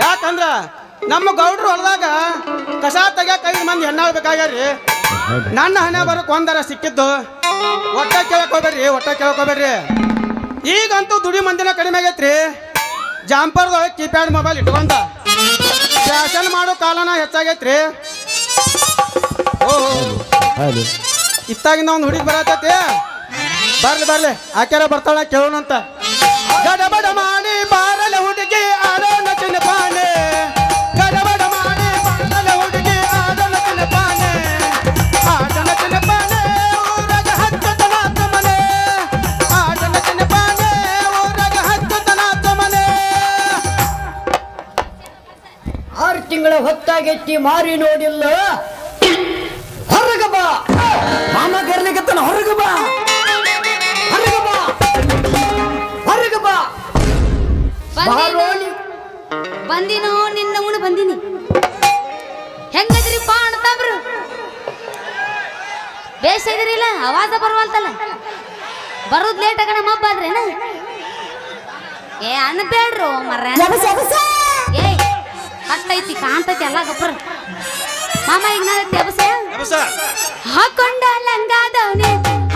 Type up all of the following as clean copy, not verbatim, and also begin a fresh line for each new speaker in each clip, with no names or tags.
ಯಾಕಂದ್ರ ನಮ್ಮ ಗೌಡ್ರು ಹೊಲದಾಗ ಕಸ ತೆಗ್ಯಾಕ 5 ಮಂದಿ ಹೆಣ್ಣಾಳ್ ಬೇಕಾಗ್ಯಾರ್ರಿ. ನನ್ನ ಹಣೆ ಬರಕ್ ಒಂದರ ಸಿಕ್ಕಿದ್ದು. ಒಟ್ಟ ಕೇಳಕ್ ಹೋಗ್ಬೇಡ್ರಿ. ಈಗಂತೂ ದುಡಿ ಮಂದಿನ ಕಡಿಮೆ ಆಗೈತ್ರಿ. ಜಾಂಪರ್ದೊಳಗೆ ಕೀಪ್ಯಾಡ್ ಮೊಬೈಲ್ ಇಟ್ಕೊಂಡ ಫ್ಯಾಷನ್ ಮಾಡೋ ಕಾಲನ ಹೆಚ್ಚಾಗೈತ್ರಿ. ಓಹೋ ಇತ್ತಾಗಿಂದ ಒಂದು ಹುಡುಗಿ ಬರತೈತಿ. ಬರ್ಲಿ ಆಕ್ಯಾರ ಬರ್ತಾಳ ಕೇಳೋಣಂತ. ಗಡಬಡ ಮಾಡಿ ಬಾರಲೆ ಹುಡುಗಿ ಆಡೋಣ ಚಿನ್ನಪಾನೆ. ಗಡಬಡ ಮಾಡಿ ಬಾರಲೆ ಹುಡುಗಿ ಆಡೋಣ ಚಿನ್ನಪಾನೆ. ಆಡೋಣ ಚಿನ್ನಪಾನೆ ಊರಾಗ ಹಚ್ಚತನ ಮನೆ. ಆಡೋಣ ಚಿನ್ನಪಾನೆ ಊರಾಗ ಹಚ್ಚತನ ಮನೆ.
6 ತಿಂಗಳ ಹೊತ್ತಾಗೆತ್ತಿ ಮಾರಿ ನೋಡಿಲ್ಲ. ಹೊರಗ ಬಾ ಮಾಮ ಕರ್ಲಿಕತ್ತನ. ಹೊರಗ ಬಾ
ಬಂದಿನೋ ನಿನ್ನ ಉಣ ಬಂದಿನಿ. ಹೆಂಗದ್ರಿಪ್ಪ ಅಣ್ತಾಬ್ರು? ಬೇಷ ಇದ್ರಿಲ್ಲ? ಆವಾಜ ಬರುವಲ್ತಲ್ಲ. ಬರೋದ್ ಲೇಟ್ ಆಗಣ ಮಬ್ಬಾದ್ರೇನ? ಏ ಅನ್ಬೇಡ್ರು ಮರ್ರ. ಏ ಕಟ್ಟೈತಿ ಕಾಣ್ತೈತಿ ಎಲ್ಲ ಗೊಬ್ಬರ. ಮಾಮ ಈಗ ನಾನು ಹಾಕೊಂಡ ಲಂಗಾದವನೆ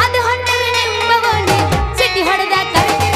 ಅದು ಹೊಂಡವನೆ ಸಿಟಿ ಹೊಡೆದ ಕರೆಗೆ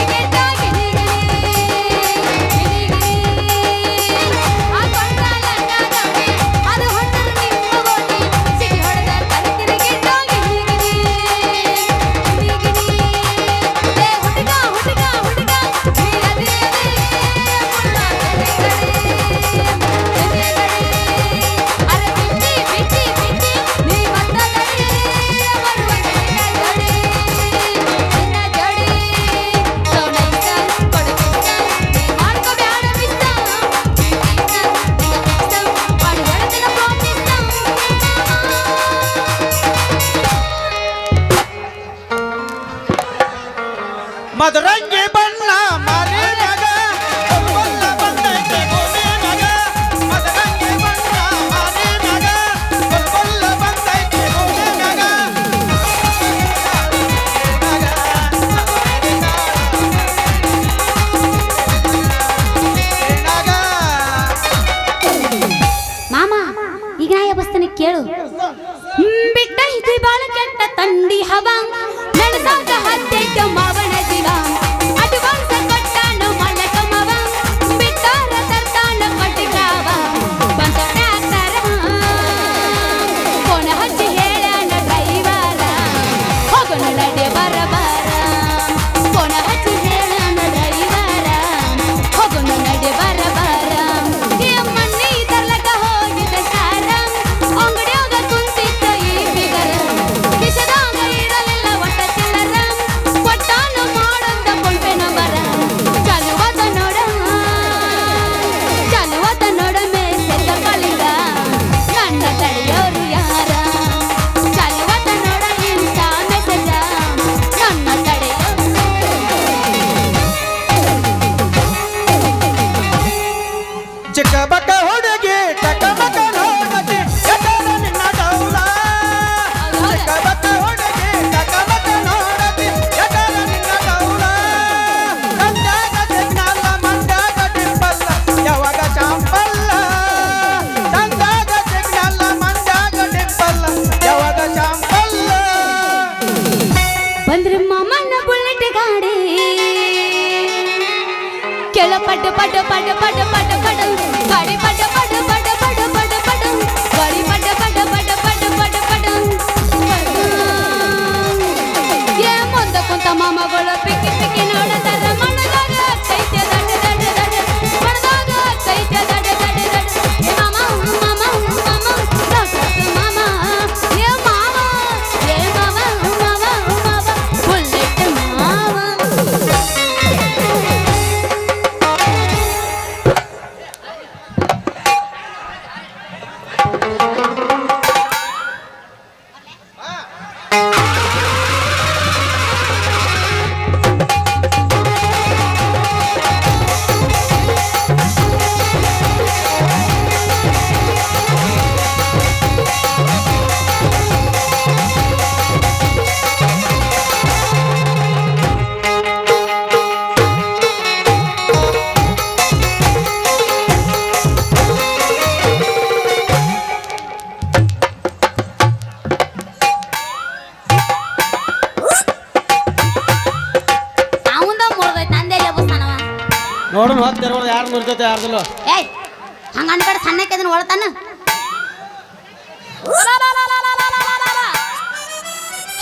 ಮಧುರಂಗಿ ಬಣ್ಣ ಮಾರಿನಾಗ ಬಲ್ಲ ಬಂದೈತೆ ಭೂಮಿನಾಗ. ಮಧುರಂಗಿ ಬಣ್ಣ ಮಾರಿನಾಗ ಬಲ್ಲ ಬಂದೈತೆ ಭೂಮಿನಾಗ.
ಮಾಮ ಈಗ ನಾ ಎಬ್ಬಸ್ತಾನೆ ಕೇಳು. ಬಿಟ್ಟ ಇದು ಬಾಳ ಕೆಟ್ಟ ತಂಡಿ ಹವಾ ನಡೆಸಾಗ ಹತ್ತೈತ ಮಾವನ ಜೀವ. ಅಡ್ವಾನ್ಸ್ ಕೊಟ್ಟಾನ ಮಲಕ ಮವ ಬಿಟ್ಟಾರ ತರ್ತಾನ ಕಟ್ಟಿಕಾವ. ಬಂದ ಟ್ಯಾಕ್ಟರ ಫೋನ್ ಹಚ್ಚಿ ಹೇಳ್ಯಾನ ಡ್ರೈವರ ಹೋಗೋಣ ನಡೆ ಬರಬಾರ. ಫೋನ್ ಹಚ್ಚಿ ಹೇಳ್ಯಾನ ಡ್ರೈವರ ಹೋಗೋಣ ನಡೆ ಬರಬಾರ. ಮಣ್ಣಿ ತರ್ಲಕ ಹೋಗಿದ್ದ ಸಾರ ಅಂಗಡಿಯಾಗ ಕುಂತಿದ್ದ ಈ ಬಿಗರ. ಕಿಶದಾಗ ಇರಲಿಲ್ಲ ಒಟ್ಟ ಚಿಲ್ಲರ ಕೊಟ್ಟಾನ ಮಾಡಂದ ಕೊಂಪೆ ನಂಬರ. ಚಲುವತ ನೋಡ ಮೇಸೆದ ಕಳಿಂಗ ನನ್ನ ತಡೆಯೋರು ಯಾರ. ಚಲುವತ ನೋಡ ಇಂಥ ಮೆಸೇಜ ನನ್ನ ತಡೆಯೋರು.
ಚಿಕ್ಕ ಬಕ್ಕ ಹುಡುಗಿ ಟಕ ಬಕ್ಕ ನೋಡತಿ ಎಕರ ನಿನ್ನ ಡೌಲ. ಚಿಕ್ಕ ಬಕ್ಕ ಹುಡುಗಿ ಟಕ ಬಕ್ಕ ನೋಡತಿ ಎಕರ ನಿನ್ನ ಡೌಲ. ಗಂಡಾಗ ಸಿಗ್ನಲ್ಲ ಮಂಡಾಗ ಡಿಂಪಲ್ಲ ಯಾವಾಗ ಚಾಂಪಲ್ಲ. ಗಂಡಾಗ ಸಿಗ್ನಲ್ಲ ಮಂಡಾಗ ಡಿಂಪಲ್ಲ ಯಾವಾಗ ಚಾಂಪಲ್ಲ.
ಬಂದ್ರೆ ಮಾಮನ ಬುಲೆಟ್ ಗಾಡಿ ಕೆಳ ಪಡ್ಡ ಗಾಡಿ ಪಡ್ಡ
ಹೊಡಿತಾ ಯಾರ್ದಿಲ್ಲ
ಏಯ್ ಹಂಗ ಅನ್ಬೇಡ ಸಣ್ಣಕ್ಕೆ ಅದನ್ನ ಒಳತಾನ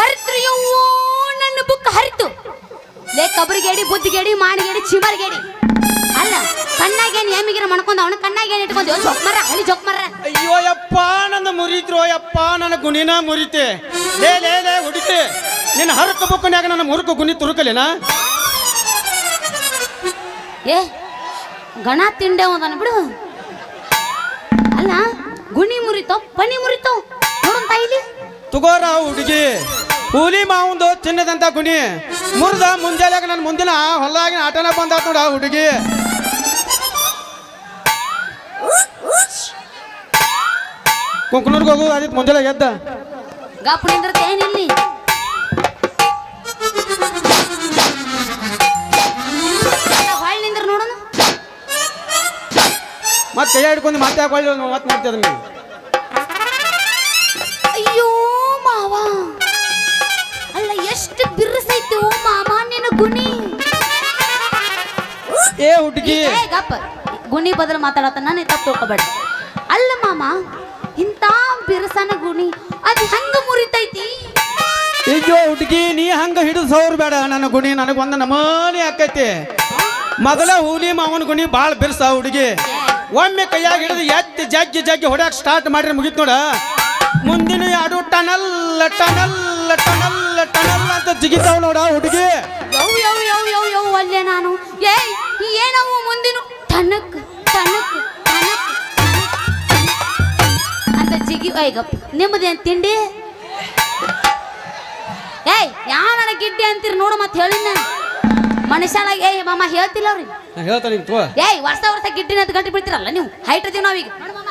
ಹರಿತ್ರಿ ಯವ್ವೋ ನನ್ನ ಬುಕ್ ಹರಿತು ಲೇ ಕಬ್ರಿಗೇಡಿ ಬುದ್ಧಿಗೇಡಿ ಮಾಡಿಗೇಡಿ ಚಿಮರ್ಗೇಡಿ ಅಲ್ಲ ಕಣ್ಣಾಗೇನು ಎಮ್ಮಿಗಿರ ಮಾಡ್ಕೊಂಡು ಅವನ ಕಣ್ಣಾಗೇನು ಇಟ್ಕೊಂಡು ಜೊಕ್ಮರ ಹಳಿ ಜೊಕ್ಮರ
ಅಯ್ಯೋ ಯಪ್ಪ ನನ್ನ ಮುರಿತ್ರೋ ಯಪ್ಪ ನನ್ನ ಗುಣಿನ ಮುರಿತೆ ಲೇ ಲೇ ಲೇ ಹೊಡಿತೆ ನಿನ್ನ ಹರಕ ಬುಕ್ಕನ್ಯಾಗ ನನ್ನ ಮುರುಕು ಗುಣಿ ತುರುಕಲೇನಾ
ಏ ಗಣ ತಿಂಡೆ ಹೋದನ ಬಿಡು ಅಲ್ಲ ಗುಣಿ ಮುರಿತೋ ಪನಿ ಮುರಿತೋ ನೋಡಂತ ಇಲ್ಲಿ
ತಗೋರ ಹುಡುಗಿ ಕೂಲಿ ಮಾವಂದು ಚಿನ್ನದಂತ ಗುಣಿ ಮುರಿದ ಮುಂಜಾನೆಯಾಗ ನನ್ನ ಮುಂದಿನ ಹೊಲ್ಲಾಗಿನ ಆಟನ ಬಂದಾತ್ ನೋಡ ಹುಡುಗಿ ಕುಂಕನೂರ್ಗೆ ಹೋಗು ಅದಕ್ಕೆ ಮುಂಜಾನೆ ಎದ್ದ
ಗಾಪು ನಿಂದ್ರತೆ ಏನಿಲ್ಲಿ ಹೊಳ್ ನಿಂದ್ರ ನೋಡೋಣ
ಮತ್ತೆ ಕೈ ಹಿಡ್ಕೊಂಡು ಮತ್ತೆ ಹಾಕೊಳ್ಳಿ ಮತ್ತೆ ಮಾಡ್ತಿದ್ ನೀವು
ಅಯ್ಯೋ ಮಾವ ಅಲ್ಲ ಎಷ್ಟು ಬಿರ್ಸೈತಿ ಓ ಮಾಮ ನಿನ್ನ ಗುಣಿ
ಏ ಹುಡುಗಿ
ಏ ಗಪ್ಪ ಗುಣಿ ಬದಲು ಮಾತಾಡತ್ತ ನಾನು ತಪ್ಪು ತಿಳ್ಕೊಬೇಡ ಅಲ್ಲ ಮಾಮ ಇಂಥ ಬಿರುಸನ ಗುಣಿ ಅದು ಹಂಗ ಮುರಿತೈತಿ
ಅಯ್ಯೋ ಹುಡುಗಿ ನೀ ಹಂಗ ಹಿಡಿದು ಸೌರ್ ಬೇಡ ನನ್ನ ಗುಣಿ ನನಗೊಂದು ನಮೂನಿ ಆಕೈತಿ ಮೊದಲ ಹೂಲಿ ಮಾವನ ಗುಣಿ ಭಾಳ ಬಿರ್ಸ ಹುಡುಗಿ ಒಮ್ಮೆ ಕೈಯಾಗ ಹಿಡಿದು ಎತ್ತಿ ಜಗ್ಗಿ ಜಗ್ಗಿ ಹೊಡ್ಯಾಕ ಸ್ಟಾರ್ಟ್ ಮಾಡ್ರಿ ಮುಗಿತ್ ನೋಡ ಮುಂದಿನ ಎರಡು ಟನಲ್ ಟನಲ್ ಟನಲ್ ಟನಲ್ ಅಂತ ಜಿಗಿತಾವ್ ನೋಡ ಹುಡುಗಿ
ಯವ್ ಯವ್ ಯವ್ ಯವ್ ಯವ್ ಅಲ್ಲೇ ನಾನು ಏಯ್ ಏನವು ಮುಂದಿನ ಟನಕ್ ಟನಕ್ ಟನಕ್ ಅಂತ ಜಿಗಿ ಐಗಪ್ಪ ನಿಮ್ಮದೇನು ತಿಂಡಿ ಏಯ್ ಯಾವ ನನಗೆ ಗಿಡ್ಡಿ ಅಂತೀರಿ ನೋಡು ಮತ್ತೆ ಹೇಳಿನ ಮನುಷ್ಯನಾಗ ಏಯ್ ಮಾಮ ಹೇಳ್ತಿಲ್ಲ ಅವ್ರಿ
ಹೇಳ್ತಾನೆ ತೋ
ಏಯ್ ವರ್ಷ ವರ್ಷ ಗಿಡ್ಡಿನ ಅಂತ ಗಂಟೆ ಬಿಡ್ತೀರಲ್ಲ ನೀವು ಹೈಟ್ ಅದೀವಿ ನಾವೀಗ ನೋಡು ಮಾಮ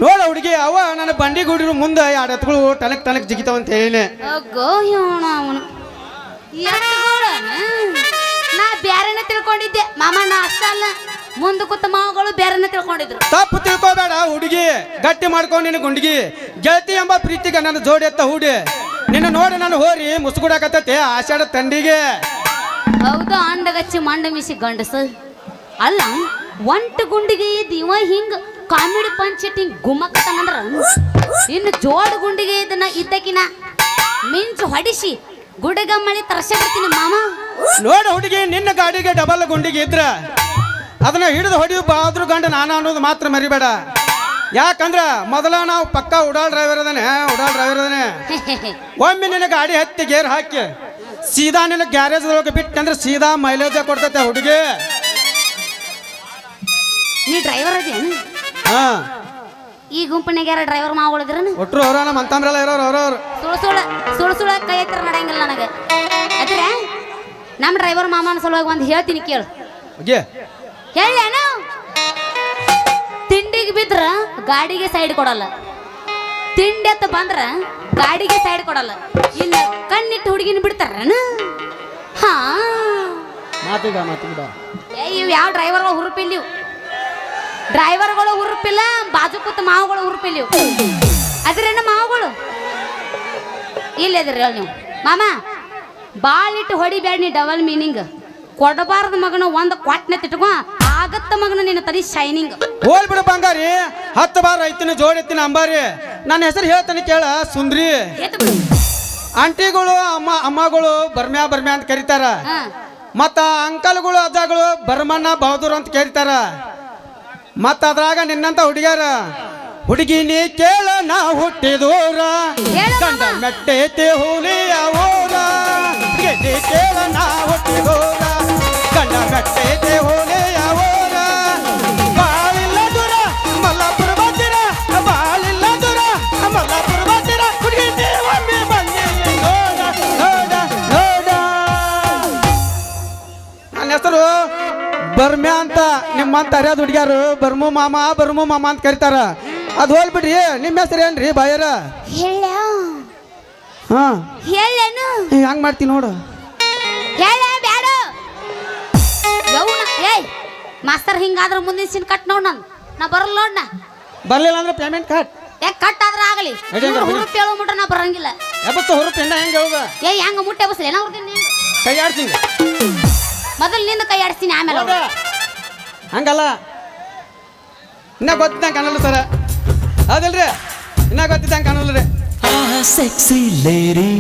ನೋಡ ಹುಡುಗಿ ಅವ ನನ್ನ ಬಂಡಿ ಗುಡಿರು ಮುಂದೆ ಎರಡು ಎತ್ತುಗಳು ಟನಕ್ ಟನಕ್ ಜಿಗಿತಾವ ಅಂತ ಹೇಳಿನೆ
ಅಗ್ಗೋ ಇವನು ಅವನು ನಾ ಬ್ಯಾರೆನ ತಿಳ್ಕೊಂಡಿದ್ದೆ ಮಾಮ ನಾ ಅಷ್ಟ ಅಲ್ಲ ಮುಂದೆ ಕೂತ ಮಾವುಗಳು ಬೇರೆನ ತಿಳ್ಕೊಂಡಿದ್ರು
ತಪ್ಪು ತಿಳ್ಕೋಬೇಡ ಹುಡುಗಿ ಗಟ್ಟಿ ಮಾಡ್ಕೊಂಡು ನಿನ್ನ ಗುಂಡಿಗಿ ಗೆಳತಿ ಎಂಬ ಪ್ರೀತಿಗೆ ನನ್ನ ಜೋಡಿ ಎತ್ತ ಹೂಡಿ ನಿನ್ನ ನೋಡಿ ನಾನು ಹೋರಿ ಮುಸುಗುಡಾಕತ್ತೈತೆ ಆಷಾಢ ತಂಡಿಗೆ
ಹೌದು ಅಂಡಗಚ್ಚಿ ಮಂಡ ಮಿಸಿ ಗಂಡಸ ಅಲ್ಲ ಒಂಟು ಗುಂಡಿಗೆ ಇದ್ದ ಇವ ಹಿಂಗ ಕಾಮಿಡಿ ಪಂಚ್ ಹಿಂಗ್ ಗುಮ್ಮಕತ್ತಂದ್ರ ಇನ್ನು ಜೋಡ್ ಗುಂಡಿಗೆ ಇದನ್ನ ಇದ್ದಕಿನ ಮಿಂಚು ಹೊಡಿಸಿ ಗುಡಗಮ್ಮಳಿ ತರ್ಸಿರ್ತೀನಿ ಮಾಮ
ನೋಡ ಹುಡುಗಿ ನಿನ್ನ ಗಾಡಿಗೆ ಡಬಲ್ ಗುಂಡಿಗೆ ಇದ್ರ ಅದನ್ನ ಹಿಡಿದು ಹೊಡಿಯು ಬಾದ್ರು ಗಂಡ ನಾನು ಅನ್ನೋದು ಮಾತ್ರ ಮರಿಬೇಡ ಯಾಕಂದ್ರ ಮೊದಲ ನಾವು ಪಕ್ಕ ಉಡಾಳ್ ಡ್ರೈವರ್ ಅದಾನೆ ಒಮ್ಮೆ ನಿನ್ನ ಗಾಡಿ ಹತ್ತಿ ಗೇರ್ ಹಾಕಿ ಸೀದಾ ನಿನ್ನ ಗ್ಯಾರೇಜ್ ಒಳಗೆ ಬಿಟ್ಟಂದ್ರೆ ಸೀದಾ ಮೈಲೇಜ್ ಕೊಡ್ತೈತೆ ಹುಡುಗಿ
ನೀ ಡ್ರೈವರ್ ಅದೇನು
ಹಾ
ಈ ಗುಂಪಿನಾಗ ಯಾರ ಡ್ರೈವರ್ ಮಾವುಗಳಿದ್ರನು
ಒಟ್ರು ಅವ್ರ ನಮ್ಮ ಅಂತಂದ್ರಲ್ಲ ಇರೋರು ಅವ್ರವ್ರು
ಸುಳ ಕೈ ಎತ್ತರ ನಡೆಯಂಗಿಲ್ಲ ನನಗೆ ಅದ್ರೆ ನಮ್ಮ ಡ್ರೈವರ್ ಮಾಮನ ಸಲುವಾಗಿ ಒಂದು ಹೇಳ್ತೀನಿ ಕೇಳು
ಓಕೆ
ಹೇಳೇನು ತಿಂಡಿಗೆ ಬಿದ್ರ ಗಾಡಿಗೆ ಸೈಡ್ ಕೊಡಲ್ಲ ತಿಂಡಿ ಎತ್ತ ಬಂದ್ರ ಗಾಡಿಗೆ ಸೈಡ್ ಕೊಡಲ್ಲ ಇನ್ನು ಕಣ್ಣಿಟ್ಟು ಹುಡುಗಿನ ಬಿಡ್ತಾರನ ಹಾ
ಮಾತಿಗ
ಏ ಇವ್ ಯಾವ ಡ್ರೈವರ್ಗಳು ಹುರುಪಿಲ್ಲ ಇವು ಡ್ರೈವರ್ಗಳು ಹುರುಪಿಲ್ಲ ಬಾಜು ಕೂತ ಮಾವುಗಳು ಹುರುಪಿಲ್ಲ ಇವು ಅದ್ರೇನ ಮಾವುಗಳು ಇಲ್ಲದ್ರಿ ಹೇಳಿ ನೀವು ಮಾಮ ಬಾಳಿಟ್ಟು ಹೊಡಿಬೇಡ ನೀ ಡಬಲ್ ಮೀನಿಂಗ್ ಕೊಡಬಾರ್ದ ಮಗನ ಒಂದು ಕ್ವಾಟ್ನೆ ತಿಟ್ಕೊ ಆಗತ್ತ ಮಗನ ನಿನ್ನ ತರಿ ಶೈನಿಂಗ್
ಹೋಲ್ ಬಿಡು ಬಂಗಾರಿ 10 ಬಾರ್ ಐತಿನ ಜೋಡಿತ್ತಿನ ಅಂಬಾರಿ ನನ್ನ ಹೆಸರು ಹೇಳ್ತಾನೆ ಕೇಳ ಸುಂದ್ರಿ ಆಂಟಿಗಳು ಅಮ್ಮಗಳು ಬರ್ಮ್ಯಾ ಅಂತ ಕರೀತಾರ ಮತ್ತ ಅಂಕಲ್ಗಳು ಅಜ್ಜಗಳು ಬರ್ಮಣ್ಣ ಬಹದ್ದೂರ್ ಅಂತ ಕರೀತಾರ ಮತ್ತ ಅದ್ರಾಗ ನಿನ್ನಂತ ಹುಡುಗ್ಯಾರ ಹುಡುಗಿ ನೀ ಕೇಳ ನಾ ಹುಟ್ಟಿದೂರ ಗಂಡ ಮೆಟ್ಟೈತಿ ಹುಲಿಯ ಊರ ಹುಡುಗಿ ಕೇಳ ನಾ ಹುಟ್ಟಿದೂರ ಗಂಡ ಮೆಟ್ಟೈತಿ ಹುಲಿಯ ಊರ ಬಾಳಿಲ್ಲ ದೂರ ಮಲ್ಲಾಪುರ ಬಂದಿರ ಬಾಳಿಲ್ಲ ದೂರ ಮಲ್ಲಾಪುರ ಬಂದಿರ ಹುಡುಗಿ ಒಮ್ಮೆ ಬಂದಿ ನೋಡ ನನ್ನ ಹೆಸರು ಬರ್ಮ್ಯಾ ಅಂತ ನಿಮ್ಮಂತ ಅರ್ಯಾದ ಹುಡುಗ್ಯಾರು ಬರ್ಮು ಮಾಮ ಅಂತ ಕರೀತಾರ ಅದು ಹೋಲ್ಬಿಡ್ರಿ ನಿಮ್ಮ ಹೆಸರು ಏನ್ರಿ ಬಾಯರ
ಹೇಳ
ಹಾ
ಹೇಳೇನು
ಹಂಗ್ ಮಾಡ್ತೀನಿ ನೋಡು
ಹೇಳ ಬ್ಯಾಡ ಯವ್ನ ಏಯ್ ಮಾಸ್ತರ್ ಹಿಂಗಾದ್ರ ಮುಂದಿನ ಸಿನ್ ಕಟ್ ನೋಡ್ ನಾ ಬರಲ್ಲ ನೋಡ್ನ
ಬರ್ಲಿಲ್ಲ ಅಂದ್ರೆ ಪೇಮೆಂಟ್ ಕಟ್
ಯಾಕೆ ಕಟ್ ಆದ್ರ ಆಗಲಿ
ಅದೇ
ಹುರುಪ್ ಹೇಳೋ ಮುಟ್ರ ನಾ ಬರಂಗಿಲ್ಲ
ಎಬ್ಬತ್ತು ಹೊರಪು ಹೆಣ್ಣ ಹೆಂಗೆ ಹೋಗ
ಏ ಹೆಂಗ ಮುಟ್ಟೆ ಬಸ್ಲಿ ಏನೋ
ಕೈ ಆಡ್ತೀನಿ
ಮೊದಲು ನಿಂದ ಕೈ ಆಡಿಸ್ತೀನಿ ಆಮೇಲೆ
ಹೌದಾ? ಹಂಗಲ್ಲ ಇನ್ನ ಗೊತ್ತಿದ್ದಂಗೆ ಕಾಣಲ್ಲ ಸರ ಹೌದಿಲ್ರಿ ಇನ್ನ ಗೊತ್ತಿದ್ದಂಗೆ ಕಾಣಲ್ಲ ರೀ
sexy lady.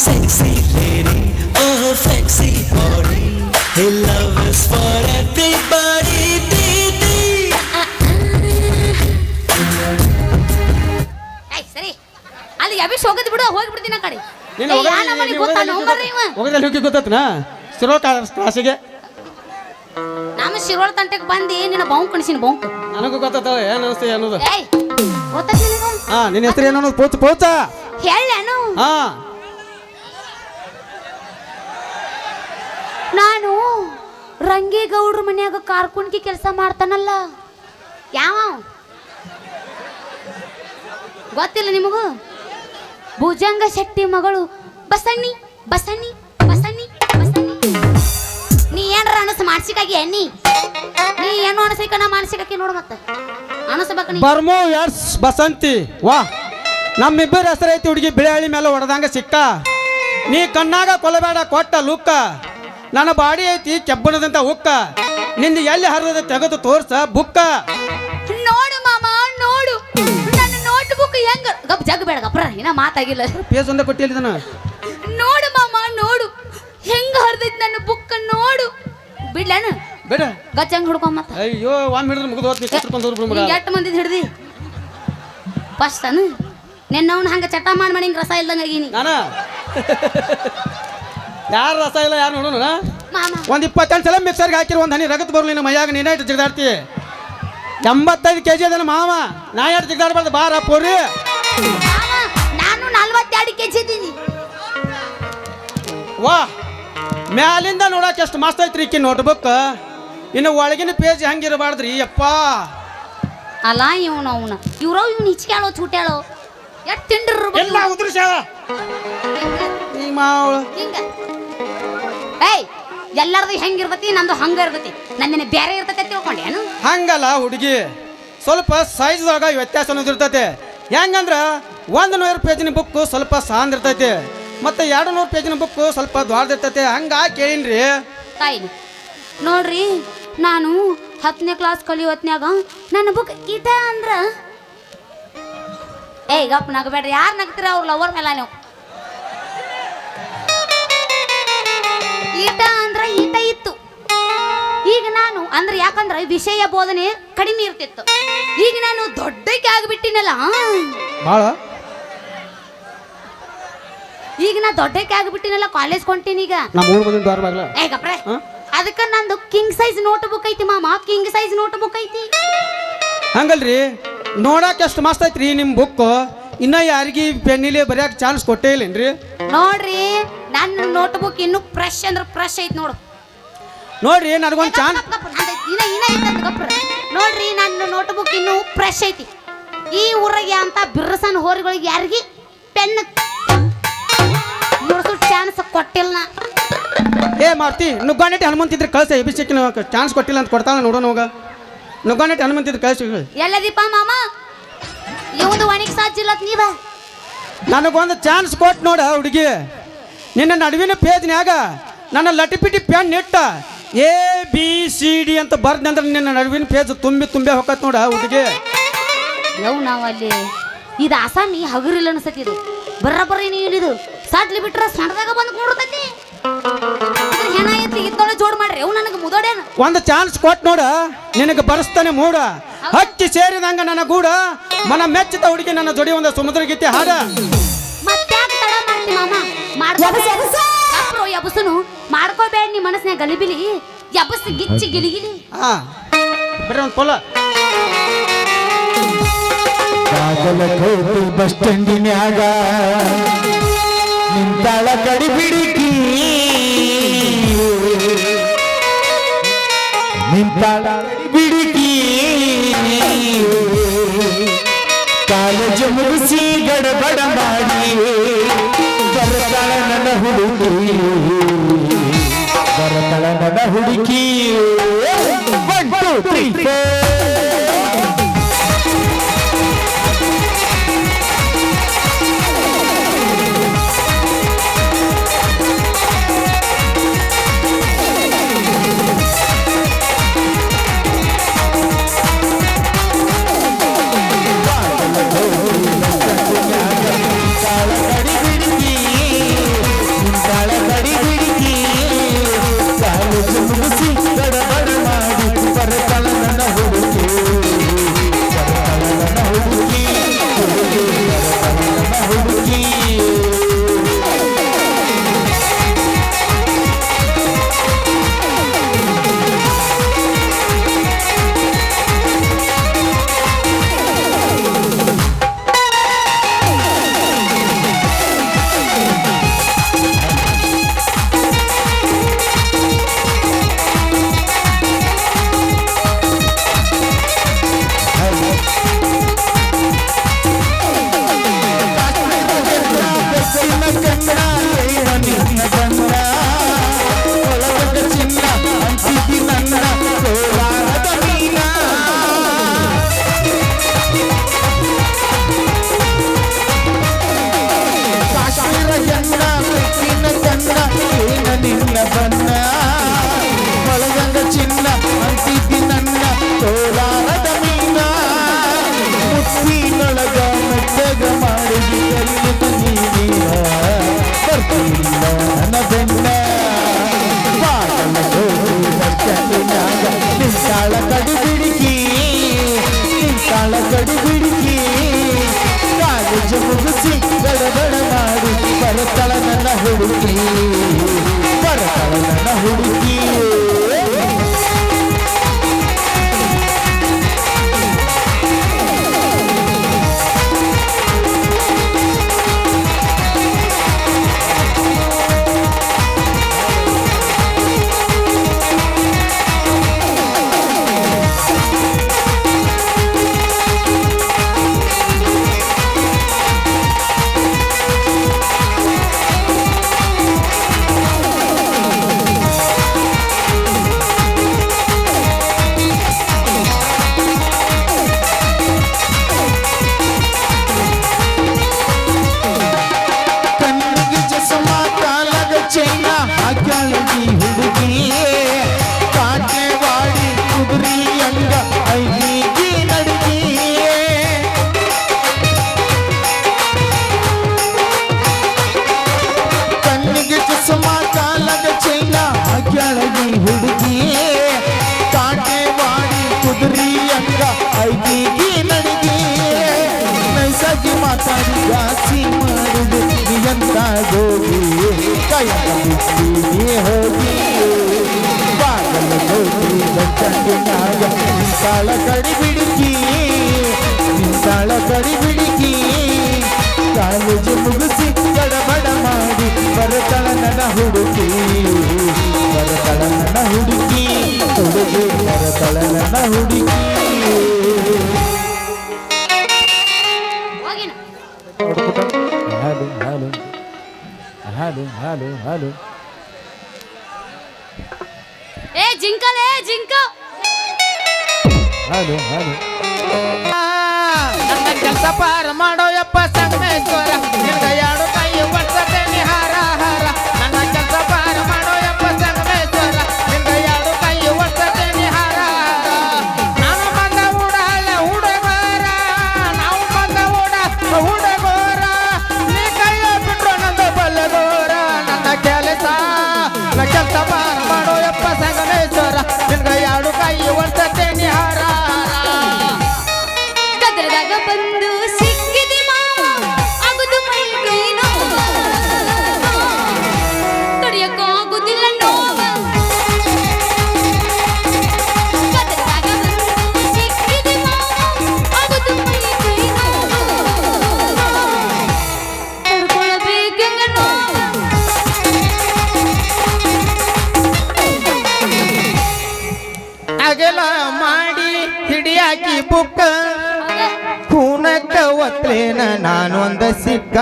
Sexy lady. Oh, sexy body. Hey, love is for everybody.
ಸರಿ ಅಲ್ಲಿ ಅಭಿಷ್ ಹೋಗದ್ ಬಿಡು ಹೋಗ್ಬಿಡ್ತೀನಿ ಆ ಕಡೆ
ನೀನು
ಏ, ಯಾ ನಮ್ಮನೆಗ್ ಗೊತ್ತಾ ನೋಡ್ಬರ್ರಿ ಇವ.
ಹೋಗದಲ್ಲಿ ಹೋಗಿ ಗೊತ್ತನ ಸಿರೋ ಕ್ಲಾಸಿಗೆ
ನಮ್ಮ ಶಿರೋಳ ತಂಟೆಗೆ ಬಂದು ನಿನ್ನ ಬಾವು ಕಣಿಸಿನ ಬಾವು
ನನಗೂ ಗೊತ್ತಾತ ಏನು ಅನಿಸ್ತೀವಿ ಅನ್ನೋದು
ಏಯ್ ಗೊತ್ತಾಯ್ತು ನಿನಗೆ
ಹಾ ನಿನ್ನ ಹೆಸರು ಏನು ಅನ್ನೋದು ಪೋಚ ಪೋಚ
ಹೇಳೇನು
ಹಾ
ನಾನು ರಂಗೇಗೌಡ್ರ ಮನ್ಯಾಗ ಕಾರ್ಕುನ್ಕಿ ಕೆಲಸ ಮಾಡ್ತಾನಲ್ಲ ಯಾವ ಗೊತ್ತಿಲ್ಲ ನಿಮಗೂ ಭುಜಂಗ ಶೆಟ್ಟಿ ಮಗಳು ಬಸಣ್ಣಿ ಬಸಣ್ಣಿ ಬಸಣ್ಣಿ ಬಸಣ್ಣಿ ನೀ ಏನ್ರ ಅನಸ ಮಾನಸಿಕಾಗಿ ನೀ ಏನು ಅನಸಿಕ ನಾ ಮಾನಸಿಕಕ್ಕೆ ನೋಡು ಮತ್ತೆ ಅನಸಬೇಕ ನೀ
ಬರ್ಮೋ ಯಾರ್ಸ್ ಬಸಂತಿ ವಾ ನಮ್ಮಿಬ್ಬರ ಹೆಸರೈತಿ ಹುಡುಗಿ ಬಿಳಿಹಳ್ಳಿ ಮೇಲೆ ಹೊಡೆದಂಗ ಸಿಕ್ಕ ನೀ ಕಣ್ಣಾಗ ಕೊಲಬೇಡ ಕೊಟ್ಟ ಲುಕ್ಕ ನನ್ನ ಬಾಡಿ ಐತಿ ಕೆಬ್ಬಣದಂತ ಹುಕ್ಕ ನಿಂದು ಎಲ್ಲಿ ಹರಿದ ತೆಗೆದು ತೋರ್ಸ ಬುಕ್ಕ
ನೋಡು ಮಾಮ ನೋಡು ನನ್ನ ನೋಟ್ ಬುಕ್ ಹೆಂಗ ಗಪ್ ಜಗ್ ಬೇಡ ಗಪ್ರ ಇನ್ನ ಮಾತಾಗಿಲ್ಲ
ಪೇಜ್ ಒಂದೇ ಕೊಟ್ಟಿಲ್ಲ
ನೋಡು ಮಾಮ ನೋಡು ಹೆಂಗ ಹರಿದೈತಿ ನನ್ನ ಬುಕ್ ನೋಡು ಬಿಡ್ಲೇನು
ಬೇಡ
ಗಚ್ಚಂಗ್ ಹಿಡ್ಕೊಂಡ್ ಮತ್ತ
ಅಯ್ಯೋ ಒಮ್ಮೆ ಹಿಡಿದ್ರೆ ಮುಗಿದು ಹೋದ್ ಕರ್ಕೊಂಡು ಹೋಗ್ಬಿಡು ಮಗ
ಎಷ್ಟು ಮಂದಿದ್ ಹಿಡ್ದಿ ಫಸ್ಟ್ ಅನು ನಿನ್ನವನ್ ಹಂಗ ಚಟ ಮಾಡಿ ರಸ ಇಲ್ದಂಗ ಆಗೀನಿ
ನಾನ ಯಾರು ರಸ ಇಲ್ಲ ಯಾರು ನೋಡೋಣ
ಮಾಮ
ಒಂದು 28 ಸಲ ಮಿಕ್ಸರ್ಗೆ ಹಾಕಿರೋ ಒಂದು ಹನಿ ರಗತ್ ಬರಲಿ ನಮ್ಮ ಮೈಯಾಗ ನೀನ ಇಟ್ಟು ಜಿಗ್ದಾಡ್ತಿ 85 kg ಅದನ್ನ ಮಾವ ನಾ ಯಾರು ಜಿಗ್ದಾಡ್ಬಾರ್ದು ಬಾರ ಪೋರಿ
ಮಾಮ ನಾನು 42 kg ಇದ್ದೀನಿ
ವಾ ಮ್ಯಾಲಿಂದ ನೋಡಕ್ಕೆ ಎಷ್ಟು ಮಸ್ತ್ ಐತ್ರಿ ಈಕಿ ನೋಟ್ಬುಕ್ ಇನ್ನು ಒಳಗಿನ ಪೇಜ್ ಹಂಗಿರಬಾರ್ದ್ರಿ ಯಪ್ಪ
ಅಲ್ಲ ಇವನು ಇವ್ನು ಹಿಚ್ಕ್ಯಾಳೋ ಚೂಟ್ಯಾಳೋ ಎಷ್ಟು ತಿಂಡ್ರು
ಎಲ್ಲ ಉದ್ರಿಸ್ಯಾಳ ಈ ಮಾವಳು
ಹಿಂಗ ಏಯ್ ಎಲ್ಲಾರ್ದು ಹೆಂಗಿರ್ತತಿ ನಂದು ಹಂಗ ಇರ್ತತಿ ನಂದಿನ ಬೇರೆ ಇರ್ತತಿ ಅಂತ ತಿಳ್ಕೊಂಡೇನು
ಹಂಗಲ್ಲ ಹುಡುಗಿ ಸ್ವಲ್ಪ ಸೈಜ್ ಒಳಗ ವ್ಯತ್ಯಾಸ ಅನ್ನೋದು ಇರ್ತೈತೆ ಹೆಂಗಂದ್ರ 100 ಪೇಜಿನ ಬುಕ್ ಸ್ವಲ್ಪ ಸಾಂದ್ ಇರ್ತೈತಿ ಮತ್ತೆ 200 ಪೇಜಿನ ಬುಕ್ ಸ್ವಲ್ಪ ದೊಡ್ಡದಿರ್ತೈತೆ ಹಂಗ ಕೇಳಿನ್ರಿ
ತಾಯಿ ನೋಡ್ರಿ ನಾನು 10ನೇ ಕ್ಲಾಸ್ ಕಲಿಯೋ ಹೊತ್ನ್ಯಾಗ ನನ್ನ ಬುಕ್ ಇಟ ಅಂದ್ರ ಏಯ್ ಗಪ್ ನಗಬೇಡ್ರಿ ಯಾರು ನಗ್ತೀರ ಅವ್ರ ಲವರ್ ಮೇಲೆ ನೀವು ಈಟ ಅಂದ್ರ ಈಟ ಇತ್ತು ಈಗ ನಾನು ಅಂದ್ರೆ ಯಾಕಂದ್ರೆ ವಿಷಯ ಬೋಧನೆ ಕಡಿಮೆ ಇರ್ತಿತ್ತು ಈಗ ನಾನು ದೊಡ್ಡಕ್ಕೆ ಆಗ್ಬಿಟ್ಟಿನಲ್ಲ
ಭಾಳ
ಈಗ ನಾ ದೊಡ್ಡಕ್ಕೆ ಆಗ್ಬಿಟ್ಟಿನಲ್ಲ ಕಾಲೇಜ್ ಕೊಂಟೀನಿ ಈಗ
ನಮ್ಮ ಊರ್ ಬಂದಿದ್ದು ದ್ವಾರ ಬಾಗ್ಲ
ಏ ಗಪ್ರೆ ಅದಕ್ಕ ನಂದು ಕಿಂಗ್ ಸೈಜ್ ನೋಟ್ ಬುಕ್ ಐತಿ ಮಾಮ ಕಿಂಗ್ ಸೈಜ್ ನೋಟ್ ಬುಕ್ ಐತಿ
ಹಂಗಲ್ರಿ ನೋಡಕ್ಕೆ ಎಷ್ಟು ಮಸ್ತ್ ಐತ್ರಿ ನಿಮ್ಮ ಬುಕ್ ಇನ್ನ ಯಾರಿಗೆ ಪೆನ್ನಿಲಿ ಬರೆಯಕ್ ಚಾನ್ಸ್ ಕೊಟ್ಟೇ ಇಲ್ಲೇನ್ರಿ
ನೋಡ್ರಿ ನನ್ನ ನೋಟ್ ಬುಕ್ ಇನ್ನು ಫ್ರೆಶ್ ಅಂದ್ರೆ ಫ್ರೆಶ್ ಐತಿ ನೋಡು
ನೋಡ್ರಿ ನನಗೊಂದು ಚಾನ್ಸ್
ನೋಡ್ರಿ ನನ್ನ ನೋಟ್ ಬುಕ್ ಇನ್ನು ಫ್ರೆಶ್ ಐತಿ ಈ ಊರಿಗೆ ಅಂತ ಬಿರ್ರಸನ್ ಹೋರಿಗಳಿಗೆ ಯಾರಿಗೆ ಪೆನ್ ಮುಡ್ಸೋ ಚಾನ್ಸ್ ಕೊಟ್ಟಿಲ್ಲ
ಏ ಮಾಡ್ತಿ ನುಗ್ಗಾನೆಟ್ಟಿ ಹನುಮಂತಿದ್ರೆ ಕಳ್ಸ ಅಭಿಷೇಕಿನ ಚಾನ್ಸ್ ಕೊಟ್ಟಿಲ್ಲ ಅಂತ ಕೊಡ್ತಾಳ ನೋಡೋಣ ಹೋಗ ನುಗ್ಗಾನೆಟ್ಟಿ ಹನುಮಂತಿದ್ರೆ ಕಳ್ಸಿ
ಎಲ್ಲದೀಪ ಮಾಮ ಇವಂದು ಒಣಗಿ ಸಾಧ್ಯಿಲ್ಲ ನೀವ
ನನಗೊಂದು ಚಾನ್ಸ್ ಕೊಟ್ಟು ನೋಡ ಹುಡುಗಿ ನಿನ್ನ ನಡುವಿನ ಪೇಜ್ನ್ಯಾಗ ನನ್ನ ಲಟಿಪಿಟಿ ಪೆನ್ ಇಟ್ಟ ABCD ಅಂತ ಬರ್ದಂದ್ರೆ ನಿನ್ನ ನಡುವಿನ ಪೇಜ್ ತುಂಬಿ ಹೋಗತ್ ನೋಡ ಹುಡುಗಿ
ಯವ್ ನಾವಲ್ಲಿ ಇದು ಆಸಾಮಿ ಹಗುರಿಲ್ಲ ಅನ್ಸತಿ ಇದು ಬರ್ರಿ ನೀವು ಇದು ಸಾಟ್ಲಿ ಬಿಟ್ರೆ ಸಣ್ಣದಾಗ ಬಂದು ನೋಡ್ತೈತಿ ಹೆಣ ಐತಿ ಇದ್ದೊಳ ಜೋಡ್ ಮಾಡ್ರಿ ಅವ್ ನನಗೆ ಮುದೋಡೇನು
ಒಂದು ಚಾನ್ಸ್ ಕೊಟ್ಟು ನೋಡ ನಿನಗೆ ಬರೆಸ್ತಾನೆ ಮೂಡ ಹಕ್ಕಿ ಸೇರಿದಂಗ ನನ್ನ ಗೂಡ ಮನ ಮೆಚ್ಚಿದ ಹುಡುಗಿ ನನ್ನ ಜೋಡಿ ಒಂದು ಸಮುದ್ರ ಗೀತೆ ಹಾಡ
ಮತ್ತ್ಯಾಕೆ ತಡ ಮಾಡ್ತಿ ಮಾಮ ಮಾಡ್ಕೋ ಯಬಸನು ಮಾಡ್ಕೋಬೇಡ ನೀ ಮನಸ್ಸಿನಾಗ ಗಲಿಬಿಲಿ ಯಬಸ್ ಗಿಚ್ಚಿ ಗಿಲಿಗಿಲಿ
ಹಾ ಬರ್ರಿ ಒಂದು ಪೊಲ
ಬಾಗಲಕೋಟೆ ಬಸ್ ಸ್ಟ್ಯಾಂಡಿನ್ಯಾಗ ನಿಂತಾಳ ಕಡಿ ಬಿಡಿಕಿ ನಿಂತಾಳ ಬಿಡಿಕಿ ಕಾಲೇಜು ಮುಗಿಸಿ ಗಡಬಡ ಮಾಡಿ ಬರ್ತಾಳ ನನ್ನ ಹುಡುಗಿ ಬರ್ತಾಳ ನನ್ನ ಹುಡುಕಿ 1 2 3 4 ಬರ್ತಾಳ ನನ್ನ ಹುಡುಗಿ ಬರ್ತಾಳ ನನ್ನ ಹುಡುಗಿ ಮಾತಾಡಿ ಜಾಸ್ತಿ ಮಾಡುದು ನಿಯಂತ ಹೋಗಿ ಕೈ ಹೋಗಿ ಬಾಗಲ ಹೋಗಿ ಗಂಟಂಗಿನಾಗ ನಿಂತಾಳ ಕಡಿ ಬಿಡಿಕಿ ನಿಂತಾಳ ಕಡಿ ಬಿಡಿಕಿ ಕಾಲೇಜು ಮುಗಿಸಿ ಗಡಬಡ ಮಾಡಿ ಬರತಳ ನನ್ನ ಹುಡುಗಿ ಬರತಳ ನನ್ನ ಹುಡುಗಿ ಹುಡುಗಿ ಬರತಳ ನನ್ನ ಹುಡುಗಿ ಹಾಲು ಹಾಲು ಹಾಲು ಹಾಲು ಹಾಲು
ಏ ಜಿಂಕಲೇ ಜಿಂಕ
ಹಾಲು ಹಾಲು
ನನ್ನ ಕೆಲಸ ಪಾರ ಮಾಡೋ ಯಪ್ಪ ಸಂಗಮೇಶ್ವರ ನಿನಗ ಎರಡು ಕೈ ಒಡ್ಸತೆ ನಿಹಾರ ಹಾರ ನನ್ನ ಕೆಲಸ ಪಾರ ಮಾಡೋ ಯಪ್ಪ ಸಂಗಮೇಶ್ವರ ನಿನಗ ಎರಡು ಕೈ ಒಡ್ಸತೆ ನಿಹಾರ ನಾನು ಬಂದ ಊಡಲ್ಲ ಹುಡುಗರ ನಾವು ಬಂದ ಊಡ ಹುಡುಗರ ನೀ ಕೈಯ ಬಿಟ್ರು ನಂದು ಬಲ್ಲಗೋರ ನನ್ನ ಕೆಲಸ ಪಾರ ಮಾಡೋ ಯಪ್ಪ ಸಂಗಮೇಶ್ವರ ನಿನಗ ಎರಡು ಕೈ ಒಡ್ಸತೆ ನಿಹಾರ
ಗದರದಾಗ ಬಂದು ಸಿಕ್ಕಿದೆ ಮಾವ ಆಗುದು ಮೈ ಕೈ ನೋವ ತಡಿಯಕ್ಕೂ ಆಗುದಿಲ್ಲ ನೋವ ಗದರದಾಗ ಬಂದು ಸಿಕ್ಕಿದೆ ಮಾವ ಆಗುದು ಮೈ ಕೈ ನೋವ ತಡ್ಕೊಳ್ಬೇಕೆಂಗ ನೋವ
ಅಗಲ ಮಾಡಿ ಹಿಡಿಯಾಕಿ ಬುಕ್ಕ ಕೂನಕ್ಕ ಒತ್ಲೇನ ನಾನೊಂದ ಸಿಕ್ಕ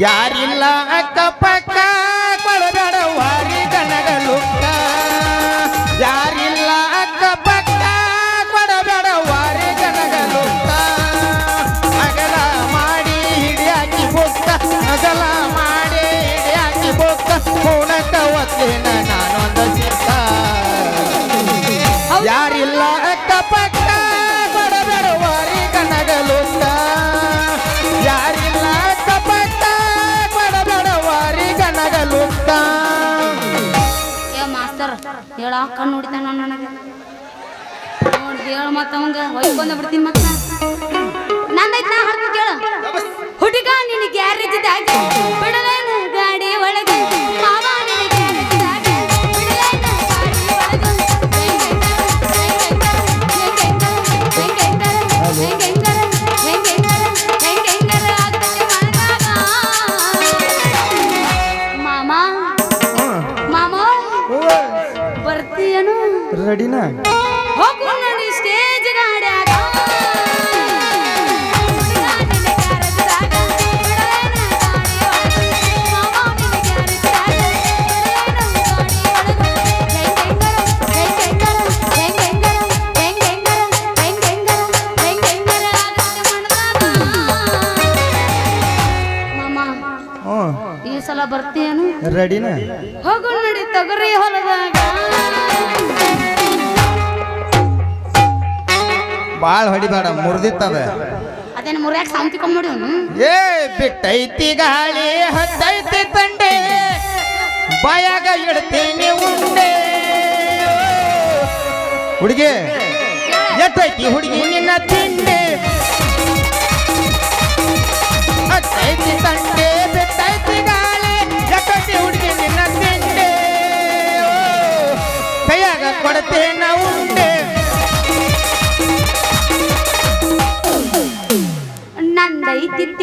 ಯಾರಿಲ್ಲ ಅಕ್ಕಪಕ್ಕ ಕೊಡಬೇಡ ವಾರಿ ಗಣಗಲುಕ್ಕ ಯಾರಿಲ್ಲ ಅಕ್ಕಪಕ್ಕ ಕೊಡಬೇಡ ವಾರಿ ಗಣಗಲುಕ್ಕ ಅಗಲ ಮಾಡಿ ಹಿಡಿಯಾಕಿ ಬುಕ್ಕ ಅಗಲ ಮಾಡಿ ಹಿಡಿಯಾಕಿ ಬುಕ್ಕ ಕೂನಕ್ಕ ಒತ್ಲೇನ ನಾನೊಂದ ಸಿಕ್ಕ ಯಾರಿಲ್ಲ ಅಕ್ಕಪಕ್ಕ ಕೊಡಬೇಡ ವಾರಿ ಗಣಗಲುಕ್ಕ ಯಾರಿಲ್ಲ ಅಕ್ಕಪಕ್ಕ ಕೊಡಬೇಡ ವಾರಿ ಗಣಗಲುಕ್ಕ
ಏ ಮಾಸ್ತರ್ ಹೇಳಾಕ ನೋಡಿತಾನ ನನಗೆ ನೋಡಿ ಹೇಳ ಮತ್ತ ಅವಂಗ ಹೊಯ್ಕೊಂಡ ಬಿಡ್ತೀನಿ ಮತ್ತ ನಂದೈತ್ ನಾ ಹಾಡ್ತೀನಿ ಕೇಳ ಹುಡುಗ ನಿನ್ನ ಗ್ಯಾರೇಜ್ದಾಗ ಬಿಡಲೇನು ಗಾಡಿ ಒಳಗೆ ಮಾವ ನಿನ್ನ ಗ್ಯಾರೇಜ್ದಾಗ ಬಿಡಲೇನು ಗಾಡಿ ಒಳಗೆ ಮಾಮ ಮಾಮ ಬರ್ತೀಯನು
ರೆಡಿನಾ
ಹೋಗು ನೋಡಿ ಸ್ಟೇಜ್ ಗಾಡ್ಯಾಗ ಈ ಸಲ ಬರ್ತೀಯನು
ರೆಡಿನಾ
ಹೋಗು ನೋಡಿ ತೊಗರಿ ಹೊಲದಾಗ
ಬಾಳ್ ಹೊಡಿಬೇಡ ಮುರಿದಿತ್ತವೆ
ಅದೇನು ಮುರಿಯಾಕ ಸಾಂತಿ ಕೊಂಬಿಡು
ಏ ಬಿಟ್ಟೈತಿ ಗಾಳಿ ಹತ್ತೈತಿ ತಂಡೆ ಬಾಯಾಗ ಇಡ್ತೀನಿ ಉಂಡೆ ಹುಡುಗಿ ಎಟ್ಟೈತಿ ಹುಡುಗಿ ನಿನ್ನ ತಿಂಡೆ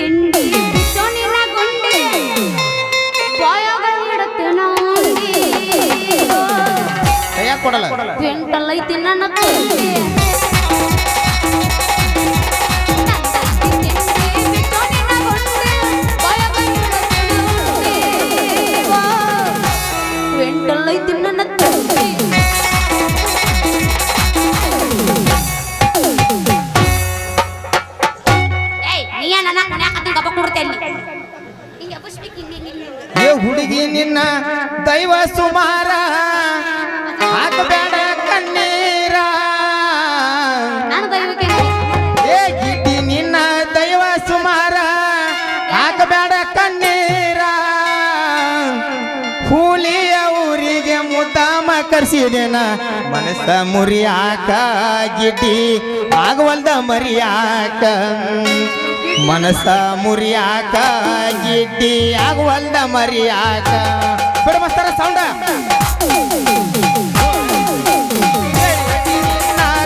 ತಿಂಡಿ ಬಿಟ್ಟು ನಿನ್ನ ಗುಂಡಿ ಬಾಯಾಗ ಇಡುತ್ತೇನ
ಕೈಯಾಗ ಕೊಡಲ್ಲ
ಪೆಂಟಲ್ ಐತಿ ನನ್ನ ತಿಂಡಿ ಬಿಟ್ಟು ನಿನ್ನ ಗುಂಡಿ ಬಾಯಾಗ ಇಡುತ್ತೇನ ಪೆಂಟಲ್ ಐತಿ ನನ್ನ ತಿಂಡಿ
ಏ ಹುಡುಗಿ ನಿನ್ನ ದೈವ ಸುಮಾರ ಹಾಕಬೇಡ ಕಣ್ಣೀರ
ನಾನು ದೈವಕ್ಕೆ
ಏ ಗಿಡ್ಡಿ ನಿನ್ನ ದೈವ ಸುಮಾರ ಹಾಕಬೇಡ ಕಣ್ಣೀರ ಕೂಲಿಯ ಊರಿಗೆ ಮುದ್ದಾಮ ಕರ್ಸಿದೇನ ಮನಸ್ಸ ಮುರಿಯಾಕ ಗಿಡ್ಡಿ ಆಗವಲ್ದ ಮರಿಯಾಕ ಮನಸ್ಸ ಮುರಿಯಾಕ ಗಿಡ್ಡಿ ಆಗವಲ್ದ ಮರಿಯಾಕ ಬಿಡ ಮಸ್ತಾರ ಸೌಂಡ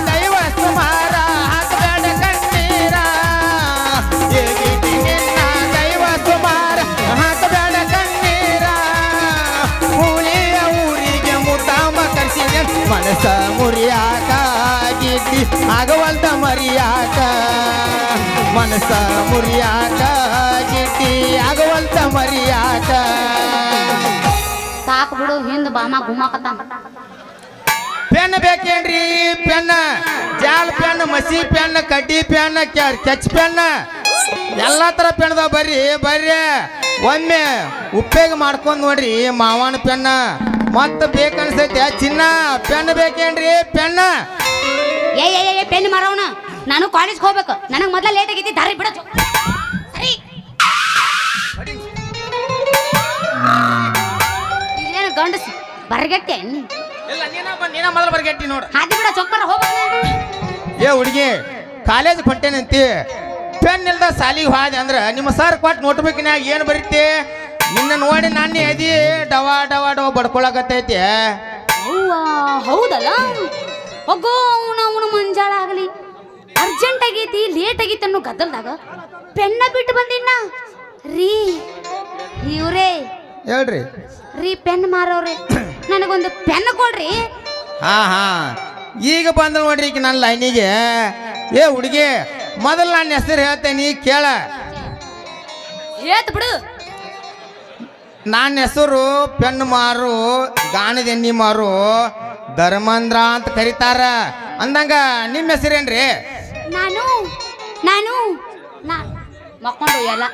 ದೈವ ಸುಮಾರ ಹಾಕಬೇಡ ಕಣ್ಣೀರ ಏ ಗಿಡ್ಡಿ ನಿನ್ನ ದೈವ ಸುಮಾರ ಹಾಕಬೇಡ ಕಣ್ಣೀರ ಕೂಲಿಯ ಊರಿಗೆ ಮುದ್ದಾಮ ಕರ್ಸಿದೆ ಮನಸ್ಸ ಮುರಿಯಾಕ ಗಿಡ್ಡಿ ಆಗವಲ್ದ ಮರಿಯಾಕ ಮನಸ್ಸ ಮುರಿಯಾಕ ಗಿಡ್ಡಿ ಆಗವಲ್ತ ಮರಿಯಾಕ
ಸಾಕು ಬಿಡು ಹಿಂದ ಬಾಮ ಗುಮ್ಮಾಕತ್ತಾನ
ಪೆನ್ ಬೇಕೇನ್ರಿ ಪೆನ್ ಜಾಲ್ ಪೆನ್ ಮಸಿ ಪೆನ್ ಕಡ್ಡಿ ಪೆನ್ ಕೆಚ್ ಪೆನ್ ಎಲ್ಲಾ ತರ ಪೆನ್ದ ಬರ್ರಿ ಒಮ್ಮೆ ಉಪಯೋಗ ಮಾಡ್ಕೊಂಡ್ ನೋಡ್ರಿ ಮಾವನ ಪೆನ್ ಮತ್ತ ಬೇಕನ್ಸೈತೆ ಚಿನ್ನ ಪೆನ್ ಬೇಕೇನ್ರಿ ಪೆನ್
ಏ ಪೆನ್ ಮಾರವನ ನಾನು ಕಾಲೇಜ್ ಹೋಗ್ಬೇಕು ನನಗೆ ಮೊದಲ ಲೇಟ್ ಆಗೈತಿ ದಾರಿ ಬಿಡ ಸರಿ ಇಲ್ಲೇನು ಗಂಡಸಿ ಬರ್ಗಟ್ಟೆ
ಇಲ್ಲ ನೀನ ಮೊದಲು ಬರ್ಗೆಟ್ಟಿ ನೋಡು
ಹಾದಿ ಬಿಡ ಚೊಕ್ಕರ ಹೋಗ್ಬೇಕು
ಏ ಹುಡುಗಿ ಕಾಲೇಜ್ ಹೊಂಟೇನಂತಿ ಪೆನ್ ಇಲ್ದ ಸಾಲಿಗೆ ಹೋದೆ ಅಂದ್ರ ನಿಮ್ಮ ಸರ್ ಕೊಟ್ಟು ನೋಟ್ಬುಕ್ನ್ಯಾಗ ಏನು ಬರೀತಿ ನಿನ್ನ ನೋಡಿ ನಾನೇ ಅದಿ ಡವಾ ಡವಾ ಡವಾ ಬಡ್ಕೊಳಕತ್ತೈತಿ
ಅವ್ವ ಹೌದಲ್ಲ ಹೋಗೋ ಅವನ ಮಂಜಾಳ ಆಗಲಿ ಅರ್ಜೆಂಟ್ ಆಗೈತಿ ಲೇಟ್ ಆಗೈತಿ ಅನ್ನೋ ಗದ್ದಲ್ದಾಗ ಪೆನ್ನ ಬಿಟ್ಟು ಬಂದಿನ ರೀ ಇವ್ರೇ
ಹೇಳ್ರಿ
ರೀ ಪೆನ್ ಮಾರೋರೆ ನನಗೊಂದು ಪೆನ್ ಕೊಡ್ರಿ
ಹಾ ಈಗ ಬಂದ ನೋಡ್ರಿ ಈಗ ನನ್ನ ಲೈನಿಗೆ ಏ ಹುಡುಗಿ ಮೊದಲು ನನ್ನ ಹೆಸರು ಹೇಳ್ತೇನೆ ಕೇಳ
ಏತ್ ಬಿಡು
ನನ್ನ ಹೆಸರು ಪೆನ್ ಮಾರು ಗಾಣದ ಎಣ್ಣಿ ಮಾರು ಧರ್ಮೇಂದ್ರ ಅಂತ ಕರೀತಾರ ಅಂದಂಗ ನಿಮ್ಮ ಹೆಸರೇನ್ರಿ
ನಾನು ನಾನು ಮಕ್ಕೊಂಡು ಎಲ್ಲ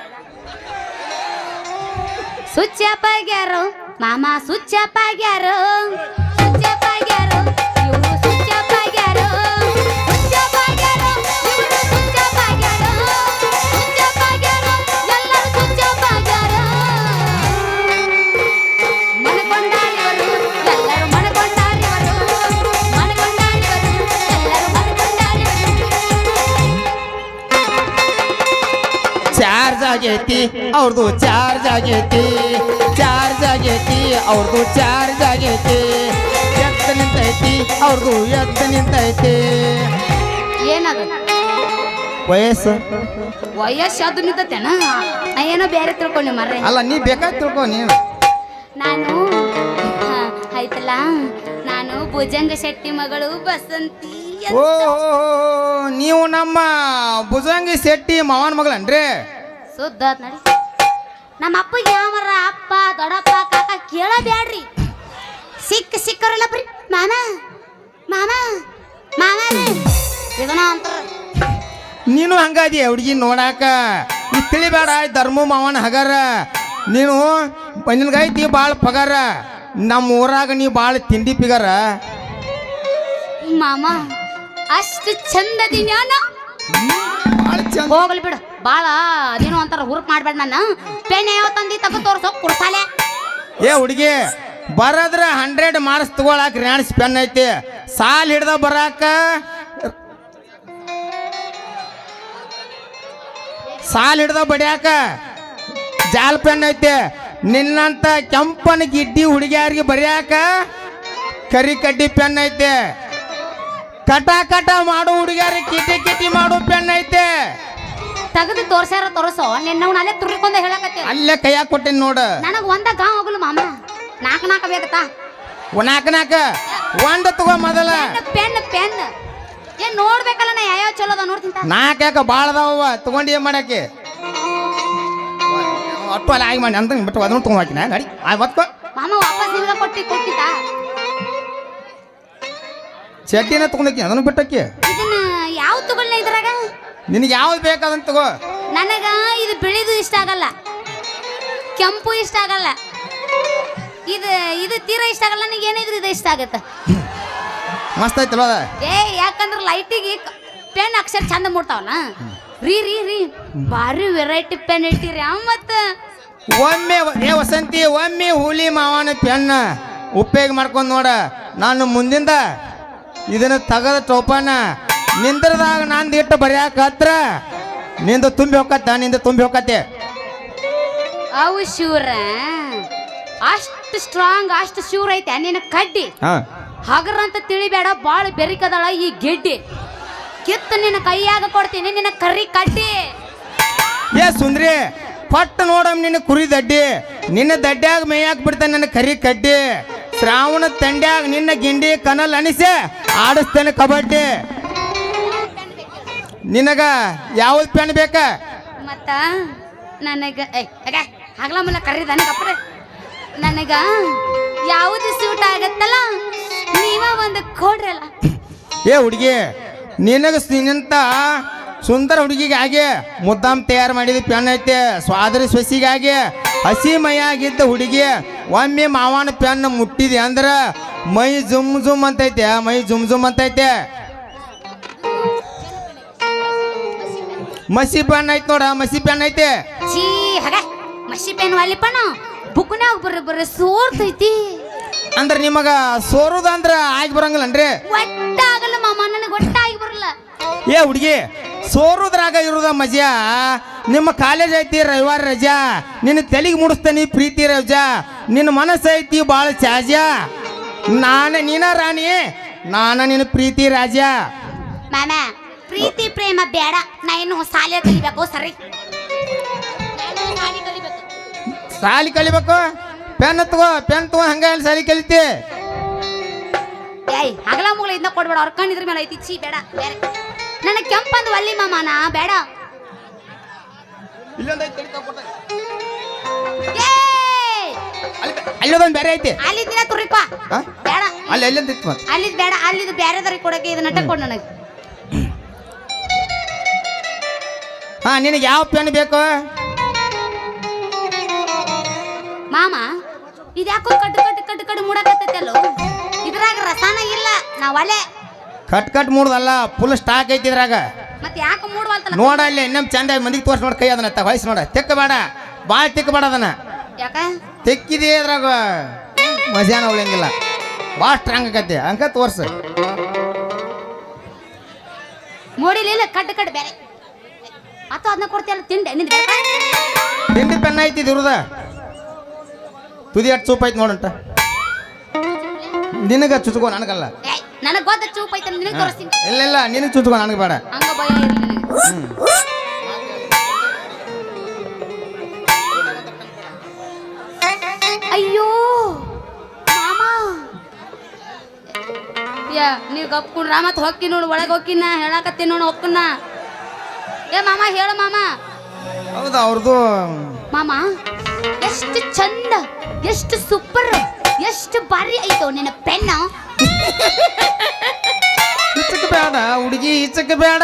ಸುಚ್ಚಾಪಾಗ್ಯಾರೋ ಮಾಮ ಸುಚ್ಚಾಪಾಗ್ಯಾರೋ ಸುಚ್ಚಾಪಾಗ್ಯಾರೋ ಇವರು ಸುಚ್ಚಾಪಾಗ್ಯಾರೋ ಸುಚ್ಚಾಪಾಗ್ಯಾರೋ ಇವರು ಸುಚ್ಚಾಪಾಗ್ಯಾರೋ ಸುಚ್ಚಾಪಾಗ್ಯಾರೋ ಎಲ್ಲರೂ ಸುಚ್ಚಾಪಾಗ್ಯಾರೋ ಮನಕೊಂಡಾರಿವರು ಎಲ್ಲರೂ ಮನಕೊಂಡಾರಿವರು ಮನಕೊಂಡಾರಿವರು ಎಲ್ಲರೂ ಮನಕೊಂಡಾರಿವರು
ಚಾರ್ಜ್ ಆಗೈತಿ ಅವ್ರದ್ದು ಚಾರ್ಜ್ ಆಗೈತಿ ಚಾರ್ಜ್ ಆಗೈತಿ ಅವ್ರದ್ದು ಚಾರ್ಜ್ ಆಗೈತಿ ಎತ್ತ ನಿಂತೈತಿ ಅವ್ರದ್ದು ಎತ್ತ ನಿಂತೈತಿ
ಏನದು
ವಯಸ್ಸು
ಅದು ನಿಂತೇನ ನಾ ಏನೋ ಬೇರೆ ತಿಳ್ಕೊಂಡೆ ಮರ್ರೆ
ಅಲ್ಲ ನೀ ಬೇಕಾದ್ ತಿಳ್ಕೊ ನೀನು
ನಾನು ಆಯ್ತಲ್ಲ ನಾನು ಭುಜಂಗ ಶೆಟ್ಟಿ ಮಗಳು ಬಸಂತಿ ಅಂತ.
ಓ ನೀವು ನಮ್ಮ ಭುಜಂಗಿ ಶೆಟ್ಟಿ ಮಾವನ ಮಗಳನ್ರಿ
ಸುದ್ದ ಆತ್ ನಡಿ ನಮ್ಮ ಅಪ್ಪಗೆ ಯಾವರ ಅಪ್ಪ ದೊಡ್ಡಪ್ಪ ಕಾಕ ಕೇಳಬ್ಯಾಡ್ರಿ ಸಿಕ್ಕರಲ್ಲ ಬರ್ರಿ ಮಾಮ ಮಾಮ ಮಾಮ ಇದನ್ನ ಅಂತಾರ
ನೀನು ಹಂಗಾದಿ ಹುಡುಗಿ ನೋಡಾಕ ಈ ತಿಳಿಬೇಡ ಧರ್ಮ ಮಾವನ ಹಗಾರ ನೀನು ನಿನ್ಗೈತಿ ಭಾಳ ಪಗಾರ ನಮ್ಮ ಊರಾಗ ನೀ ಭಾಳ ತಿಂಡಿ ಪಿಗಾರ
ಮಾಮ ಅಷ್ಟು ಚಂದದಿ ನಾನು
ಭಾಳ ಚಂದ
ಹೋಗ್ಲಿ ಬಿಡು ಬಾಳ ಅದೇನೋ ಅಂತಾರ ಹುರುಪ್ ಮಾಡ್ಬೇಡ ನನ್ನ ಪೆನ್ ಯಾವ ತಂದಿ ತಗೋ ತೋರ್ಸೋ ಕುಡ್ಸಾಲೆ
ಏ ಹುಡುಗಿ ಬರದ್ರ 100 ಮಾರ್ಕ್ಸ್ ತಗೊಳಕ್ ರ್ಯಾನ್ಸ್ ಪೆನ್ ಐತಿ ಸಾಲ್ ಹಿಡ್ದ ಬರಾಕ ಸಾಲ್ ಹಿಡ್ದ ಬಡಿಯಾಕ ಜಾಲ್ ಪೆನ್ ಐತಿ ನಿನ್ನಂತ ಕೆಂಪನ ಗಿಡ್ಡಿ ಹುಡುಗಿಯಾರಿಗೆ ಬರಿಯಾಕ ಕರಿ ಕಡ್ಡಿ ಪೆನ್ ಐತೆ ಕಟ ಕಟ ಮಾಡೋ ಹುಡುಗಿಯಾರಿಗೆ ಕಿಟಿ ಕಿಟಿ ಮಾಡೋ ಪೆನ್ ಐತೆ
ತೆಗೆದು ತೋರ್ಸ್ಯಾರ ತೋರ್ಸೋ ನಿನ್ನವ್ನ ಅಲ್ಲೇ ತುರ್ಕೊಂಡ ಹೇಳಕತ್ತಿ
ಅಲ್ಲೇ ಕೈಯಾಗ ಕೊಟ್ಟೇನಿ ನೋಡ
ನನಗ್ ಒಂದ ಗಾ ಹೋಗ್ಲು ಮಾಮ ನಾಲ್ಕು ಬೇಕತ್ತಾ
ನಾಕ ಒಂದ ತಗೋ ಮೊದಲ
ಪೆನ್ ಪೆನ್ ಏನ್ ನೋಡ್ಬೇಕಲ್ಲ ನಾ ಯಾವ ಚಲೋ ಅದ ನೋಡ್ತೀನಿ
ನಾಲ್ಕು ಯಾಕ ಭಾಳ ಅದಾವ ತಗೊಂಡು ಏನ್ ಮಾಡಕ್ಕೆ ಒಟ್ಟು ಅಲ್ಲ ಆಗಿ ಮಾಡಿ ಅಂತ ಬಿಟ್ಟು ಅದನ್ನು ತಗೊಂಡ್ ಹಾಕಿನ ನಡಿ ಬತ್ಕೋ
ಮಾಮ ವಾಪಸ್ ನಿಮ್ಗೆ ಕೊಟ್ಟಿದ್ದ
ಚಡ್ಡಿನ ತಗೊಂಡಕ್ಕಿ ಅದನ್ನು ಬಿಟ್ಟಕ್ಕಿ
ಇದನ್ನ ಯಾವ ತಗೊಳ್ಳ ಇದ್ರಾಗ
ನಿನಗೆ ಯಾವ್ದು ಬೇಕಾದಂತ ತಗೋ
ನನಗ ಇದು ಬಿಳಿದು ಇಷ್ಟ ಆಗಲ್ಲ ಕೆಂಪು ಇಷ್ಟ ಆಗಲ್ಲ ಇದು ತೀರಾ ಇಷ್ಟ ಆಗಲ್ಲ ನನಗೆ ಏನಿದ್ರು ಇದು ಇಷ್ಟ ಆಗತ್ತ
ಮಸ್ತ್ ಐತಲ್ಲ ಅದ
ಯಾಕಂದ್ರೆ ಲೈಟಿಗೆ ಪೆನ್ ಅಕ್ಷರ ಚಂದ ಮೂಡ್ತಾವಲ್ಲ ರೀ ಭಾರಿ ವೆರೈಟಿ ಪೆನ್ ಇಟ್ಟಿರಿ ಮತ್ತ
ಒಮ್ಮೆ ವಸಂತಿ ಒಮ್ಮೆ ಹುಲಿ ಮಾವನ ಪೆನ್ನ ಉಪಯೋಗ ಮಾಡ್ಕೊಂಡು ನೋಡ ನಾನು ಮುಂದಿಂದ ಇದನ್ನ ತಗದ ಟೋಪನ ನಿಂದ್ರದಾಗ ನಂದು ಇಟ್ಟು ಬರೆಯಾಕ ಹತ್ರ ನಿಂದು ತುಂಬಿ ಹೋಗತ್ತೆ
ಅವು ಶೂರ ಅಷ್ಟು ಸ್ಟ್ರಾಂಗ್ ಅಷ್ಟು ಶೂರ್ ಐತೆ ನಿನ್ನ ಕಡ್ಡಿ ಹಗರ ಅಂತ ತಿಳಿಬೇಡ ಬಾಳ ಬೆರಿಕದಳ ಈ ಗೆಡ್ಡಿ ಕಿತ್ತು ನಿನ್ನ ಕೈಯಾಗ ಕೊಡ್ತೀನಿ ನಿನ್ನ ಕರಿ ಕಡ್ಡಿ
ಏ ಸುಂದ್ರಿ ಪಟ್ಟ ನೋಡಮ್ ನಿನ್ನ ಕುರಿ ದಡ್ಡಿ ನಿನ್ನ ದಡ್ಡ್ಯಾಗ ಮೇಯಾಕ್ ಬಿಡ್ತಾನೆ ನನ್ನ ಕರಿ ಕಡ್ಡಿ ಶ್ರಾವಣ ತಂಡ್ಯಾಗ ನಿನ್ನ ಗಿಂಡಿ ಕನಲ್ ಅನಿಸೆ ಆಡಿಸ್ತೇನೆ ಕಬಡ್ಡಿ ನಿನಗ ಯಾವ್ದು ಪೆನ್ ಬೇಕ
ಮತ್ತ ನನಗ ಹಗಲ ಮುಲ್ಲ ಕರೀದ ನನಗಪ್ಪ ನನಗ ಯಾವುದು ಸೂಟ್ ಆಗತ್ತಲ್ಲ ನೀವ ಒಂದು ಕೊಡ್ರಲ್ಲ
ಏ ಹುಡುಗಿ ನಿನಗ ನಿನ್ನಂತ ಸುಂದರ ಹುಡುಗಿಗೆ ಹಾಗೆ ಮುದ್ದಾಮ್ ತಯಾರು ಮಾಡಿದ ಪೆನ್ ಐತೆ ಸ್ವಾದರಿ ಸೊಸಿಗಾಗಿ ಹಸಿ ಮೈಯಾಗಿದ್ದ ಹುಡುಗಿ ಒಮ್ಮೆ ಮಾವನ ಪೆನ್ ಮುಟ್ಟಿದೆ ಅಂದ್ರ ಮೈ ಜುಮ್ ಅಂತೈತೆ ಅಂತೈತೆ ಮಸಿ ಪೆನ್ ಐತೆ ನೋಡ ಮಸಿ ಪೆನ್ ಐತೆ
ಚೀ ಹಾಗ ಮಸಿ ಪೆನ್ ವಾಲಿ ಪಣ ಬುಕ್ನಾಗ ಬರ್ರಿ ಸೋರ್ತೈತಿ
ಅಂದ್ರ ನಿಮಗ ಸೋರುದಂದ್ರ ಆಗಿ ಬರಂಗಿಲ್ಲನ್ರಿ
ಒಟ್ಟ ಆಗಲ್ಲ ಮಾಮ ನನಗೆ ಒಟ್ಟ ಆಗಿ ಬರಲ್ಲ
ಏ ಹುಡುಗಿ ಸೋರುದ್ರಾಗ ಇರುದ ಮಜಾ ನಿಮ್ಮ ಕಾಲೇಜ್ ಐತಿ ರವಿವಾರ ರಜಾ ನಿನ್ನ ತಲೆಗೆ ಮುಡಿಸ್ತಾನಿ ಪ್ರೀತಿ ರಜಾ ನಿನ್ನ ಮನಸ್ಸು ಐತಿ ಭಾಳ ಚಾಜಾ ನೀನ ರಾಣಿ ನಿನ್ನ ಪ್ರೀತಿ ರಾಜ
ಮಾಮ ಪ್ರೀತಿ ಪ್ರೇಮ ಬೇಡ ನಾ ಇನ್ನು ಶಾಲೆ ಕಲಿಬೇಕು ಸರಿ
ಸಾಲಿ ಕಲಿಬೇಕು ಪೆನ್ ತಗೋ ಹಂಗ ಸಾಲಿ ಕಲಿತಿ
ಏಯ್ ಹಗಲ ಮುಗಲ ಇದನ್ನ ಕೊಡ್ಬೇಡ ಅವ್ರ ಕಣ್ಣಿದ್ರ ಮೇಲೆ ಐತಿ ಚೀ ಬೇಡ ಬೇರೆ ನನ್ನ ಕೆಂಪಂದು ಒಲ್ಲಿ ಮಾಮನ ಬೇಡ
ಅಲ್ಲೊಂದು ಬೇರೆ ಐತಿ
ಅಲ್ಲಿದ್ದಿನ ತುರಿಪ ಬೇಡ ಅಲ್ಲಿದ್ ಬೇಡ ಅಲ್ಲಿದ್ ಬೇರೆದವ್ರಿಗೆ ಕೊಡಕ್ಕೆ ಇದನ್ನ ನಟ ಕೊಡು ನನಗೆ
ನಿನಗೆ ಯಾವ ಪೆನ್ ಬೇಕು
ಮಾಮ ಇದ್ಯಾಕೋ ಕಟ್ಟು ಮೂಡಕತ್ತೈತಲ್ಲೋ ಇದ್ರಾಗ ರಸಾನ ಇಲ್ಲ ನಾವ್ ಒಲೆ
ಕಟ್ ಮೂಡ್ದಲ್ಲ ಫುಲ್ ಸ್ಟಾಕ್ ಐತಿ ಇದ್ರಾಗ
ಮತ್ತೆ ಯಾಕೆ ಮೂಡವಲ್ತಲ್ಲ
ನೋಡ ಅಲ್ಲಿ ಇನ್ನೊಮ್ಮೆ ಚಂದ ಮಂದಿಗೆ ತೋರ್ಸ್ ನೋಡ್ ಕೈ ಅದನ್ನ ವಯಸ್ಸು ನೋಡ ತೆಕ್ಕ ಬೇಡ ಭಾಳ ತಿಕ್ಕ ಬೇಡ ಅದನ್ನ
ಯಾಕ
ತೆಕ್ಕಿದೆ ಅದ್ರಾಗ ಮಜಾನ ಉಳಿಯಂಗಿಲ್ಲ ಭಾಳ ಸ್ಟ್ರಾಂಗ್ ಆಗತ್ತೆ ಅಂಕ ತೋರ್ಸ
ಮೂಡಿಲಿಲ್ಲ ಕಟ್ಟು ಬೇರೆ ಅಥವಾ ಅದನ್ನ ಕೊಡ್ತೀಯಲ್ಲ
ತಿಂಡಿ ಪೆನ್ ಐತಿ ಇವ್ರದ ತುದಿ ಅಟ್ ಚೂಪ್ ಐತಿ ನೋಡಂಟ ನಿನಗ ಚುಚ್ಕೋ ನನಗಲ್ಲ
ನನಗೆ ಗೊತ್ತ ಚೂಪ್ ಐತೆ ನಿನಗೆ ತೋರಿಸ್ತೀನಿ
ಇಲ್ಲ ನಿನಗೆ ಚುಚ್ಕೋ ನನಗೆ ಬೇಡ
ಹಂಗ ಭಯ ಇರಲಿ ಅಯ್ಯೋ ಮಾಮ ನೀವು ಗಪ್ಕೊಂಡ್ರ ಮತ್ತೆ ಹೊಕ್ಕಿ ನೋಡು ಒಳಗೆ ಹೊಕ್ಕಿನ ಹೇಳಕತ್ತೀನಿ ನೋಡು ಹೊಕ್ಕನ್ನ ಏ ಮಾಮ ಹೇಳು ಮಾಮ
ಹೌದಾ ಅವ್ರದ್ದು
ಮಾಮ ಎಷ್ಟು ಚಂದ ಎಷ್ಟು ಸೂಪರ್ ಎಷ್ಟು ಬಾರಿ ಐತೋ ನಿನ್ನ ಪೆನ್ನ
ಇಚ್ಚಕ್ಕೆ ಬೇಡ ಹುಡುಗಿ ಇಚ್ಚಕ್ಕೆ ಬೇಡ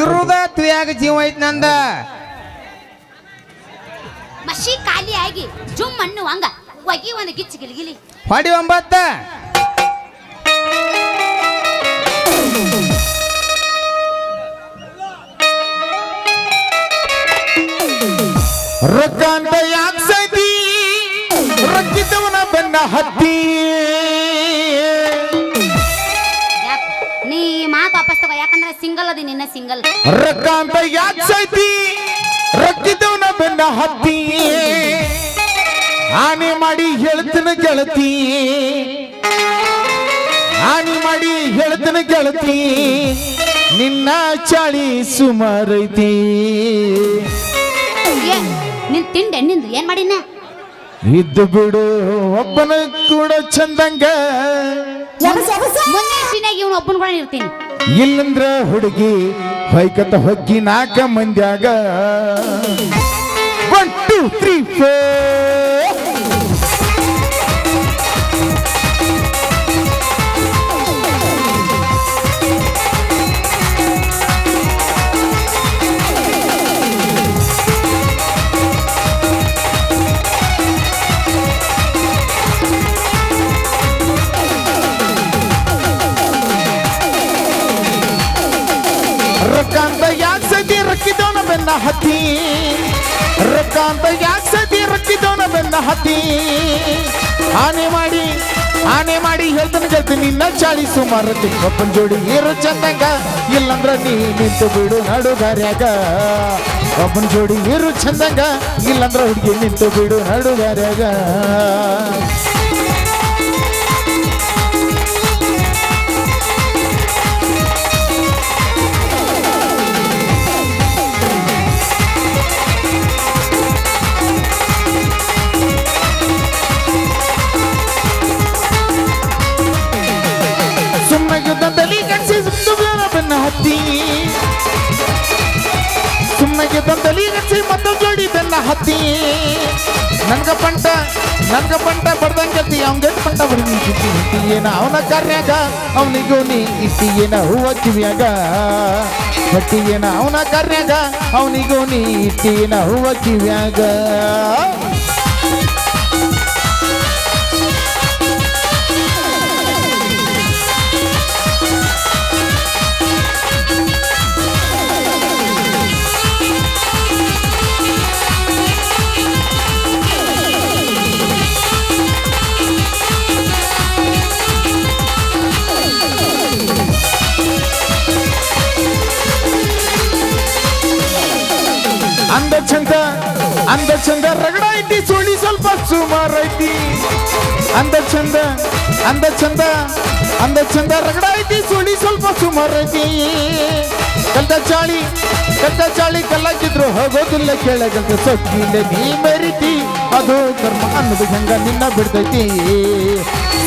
ಇರುದ ತುಯಾಗ ಜೀವ ಐತ್ ನಂದ
ಮಸಿ ಖಾಲಿ ಆಗಿ ಜುಮ್ ಅನ್ನುವಂಗ ಒಗಿ ಒಂದು ಗಿಚ್ಚಿ ಗಿಲಿಗಿಲಿ
ಹೊಡಿ 9
ರೊಕ್ಕಂತ ಯಾಕೆ ಸೈತಿ ರೊಕ್ಕಿದ್ದವನ ಬೆನ್ನ ಹತ್ತಿ
ನೀ ಮಾತು ವಾಪಸ್ ತಗೋ ಯಾಕಂದ್ರೆ ಸಿಂಗಲ್ ಅದಿ ನಿನ್ನ ಸಿಂಗಲ್
ರೊಕ್ಕಂತ ಯಾಕೆ ಸೈತಿ ರೊಕ್ಕಿದ್ದವನ ಬೆನ್ನ ಹತ್ತಿ ಆನೆ ಮಾಡಿ ಹೇಳ್ತೀನಿ ಗೆಳತಿ ಆನೆ ಮಾಡಿ ಹೇಳ್ತೀನಿ ಗೆಳತಿ ನಿನ್ನ ಚಾಳಿ ಸುಮಾರೈತಿ
ಏ ನಿನ್ ತಿಂಡೆ ನಿಂದು ಏನ್ ಮಾಡಿನ
ಇದ್ದು ಬಿಡು ಒಬ್ಬನ ಕೂಡ ಚಂದಂಗ
ಮುಂದಿನ ಸೀನಾಗಿ ಇವನು ಒಬ್ಬನ ಕೂಡ ಇರ್ತೀನಿ
ಇಲ್ಲಂದ್ರ ಹುಡುಗಿ ಹೊಯ್ಕತ್ತ ಹೊಗ್ಗಿ 4 ಮಂದ್ಯಾಗ 1 2 3 ರೊಕ್ಕಾಂತ ಯಾಕೆ ಸತಿ ರಕ್ಕಿದವನ ಬೆನ್ನ ಹತ್ತಿ ರೊಕ್ಕಾಂತ ಯಾಕೆ ಸತಿ ರಕ್ಕಿದವನ ಬೆನ್ನ ಹತ್ತಿ ಆನೆ ಮಾಡಿ ಹೇಳ್ತೀನಿ ನಿನ್ನ ಚಾಳಿ ಸುಮಾರು ಒಪ್ಪನ್ ಜೋಡಿ ಏರು ಚಂದಂಗ ಇಲ್ಲಂದ್ರ ನೀ ನಿಂತು ಬಿಡು ನಡುಗಾರ್ಯಾಗ ಒಬ್ಬನ ಜೋಡಿ ಏರು ಚಂದಂಗ ಇಲ್ಲಂದ್ರ ಹುಡುಗಿ ನಿಂತು ಬಿಡು ನಡುಗಾರ್ಯಾಗ ಸುಮ್ಮನೆ ಕಟ್ಸಿ ಬೆನ್ನ ಹತ್ತಿ ಸುಮ್ಮನೆ ತಂದಲಿ ಕಟ್ಸಿ ಮತ್ತೊಂದು ಜೋಡಿ ಬೆನ್ನ ಹತ್ತಿ ನನ್ಗ ಪಂಟ ಬಡ್ದಂಗತಿ ಅವಂಗೆಟ್ ಪಂಟ ಬಡ್ದಿ ಏನ ಅವನ ಕಾರ್ಯಾಗ ಅವನಿಗೂ ನೀ ಇಟ್ಟಿ ಏನ ಹೂವ ಕಿವಿಯಾಗ ಬಟ್ಟಿ ಏನ ಅವನ ಕಾರ್ಯಾಗ ಅವನಿಗೂ ನೀ ಇಟ್ಟಿ ಏನ ಹೂವ ಕಿವಿಯಾಗ ಅಂದ ಚಂದ ರಗಡ ಐತಿ ಸುಳಿ ಸ್ವಲ್ಪ ಸುಮಾರು ಐತಿ ಅಂದ ಚಂದ ರಗಡ ಐತಿ ಸುಳಿ ಸ್ವಲ್ಪ ಸುಮಾರು ಐತಿ ಕಲ್ತ ಚಾಳಿ ಕಲ್ಲಾಕಿದ್ರು ಹೋಗೋದಿಲ್ಲ ಕೆಳಗಂತ ಸೊಕ್ಕಿಂದ ನೀ ಮೆರಿತಿ ಅದು ಕರ್ಮ ಅನ್ನೋದು ಹೆಂಗ ನಿನ್ನ ಬಿಡ್ತೈತಿ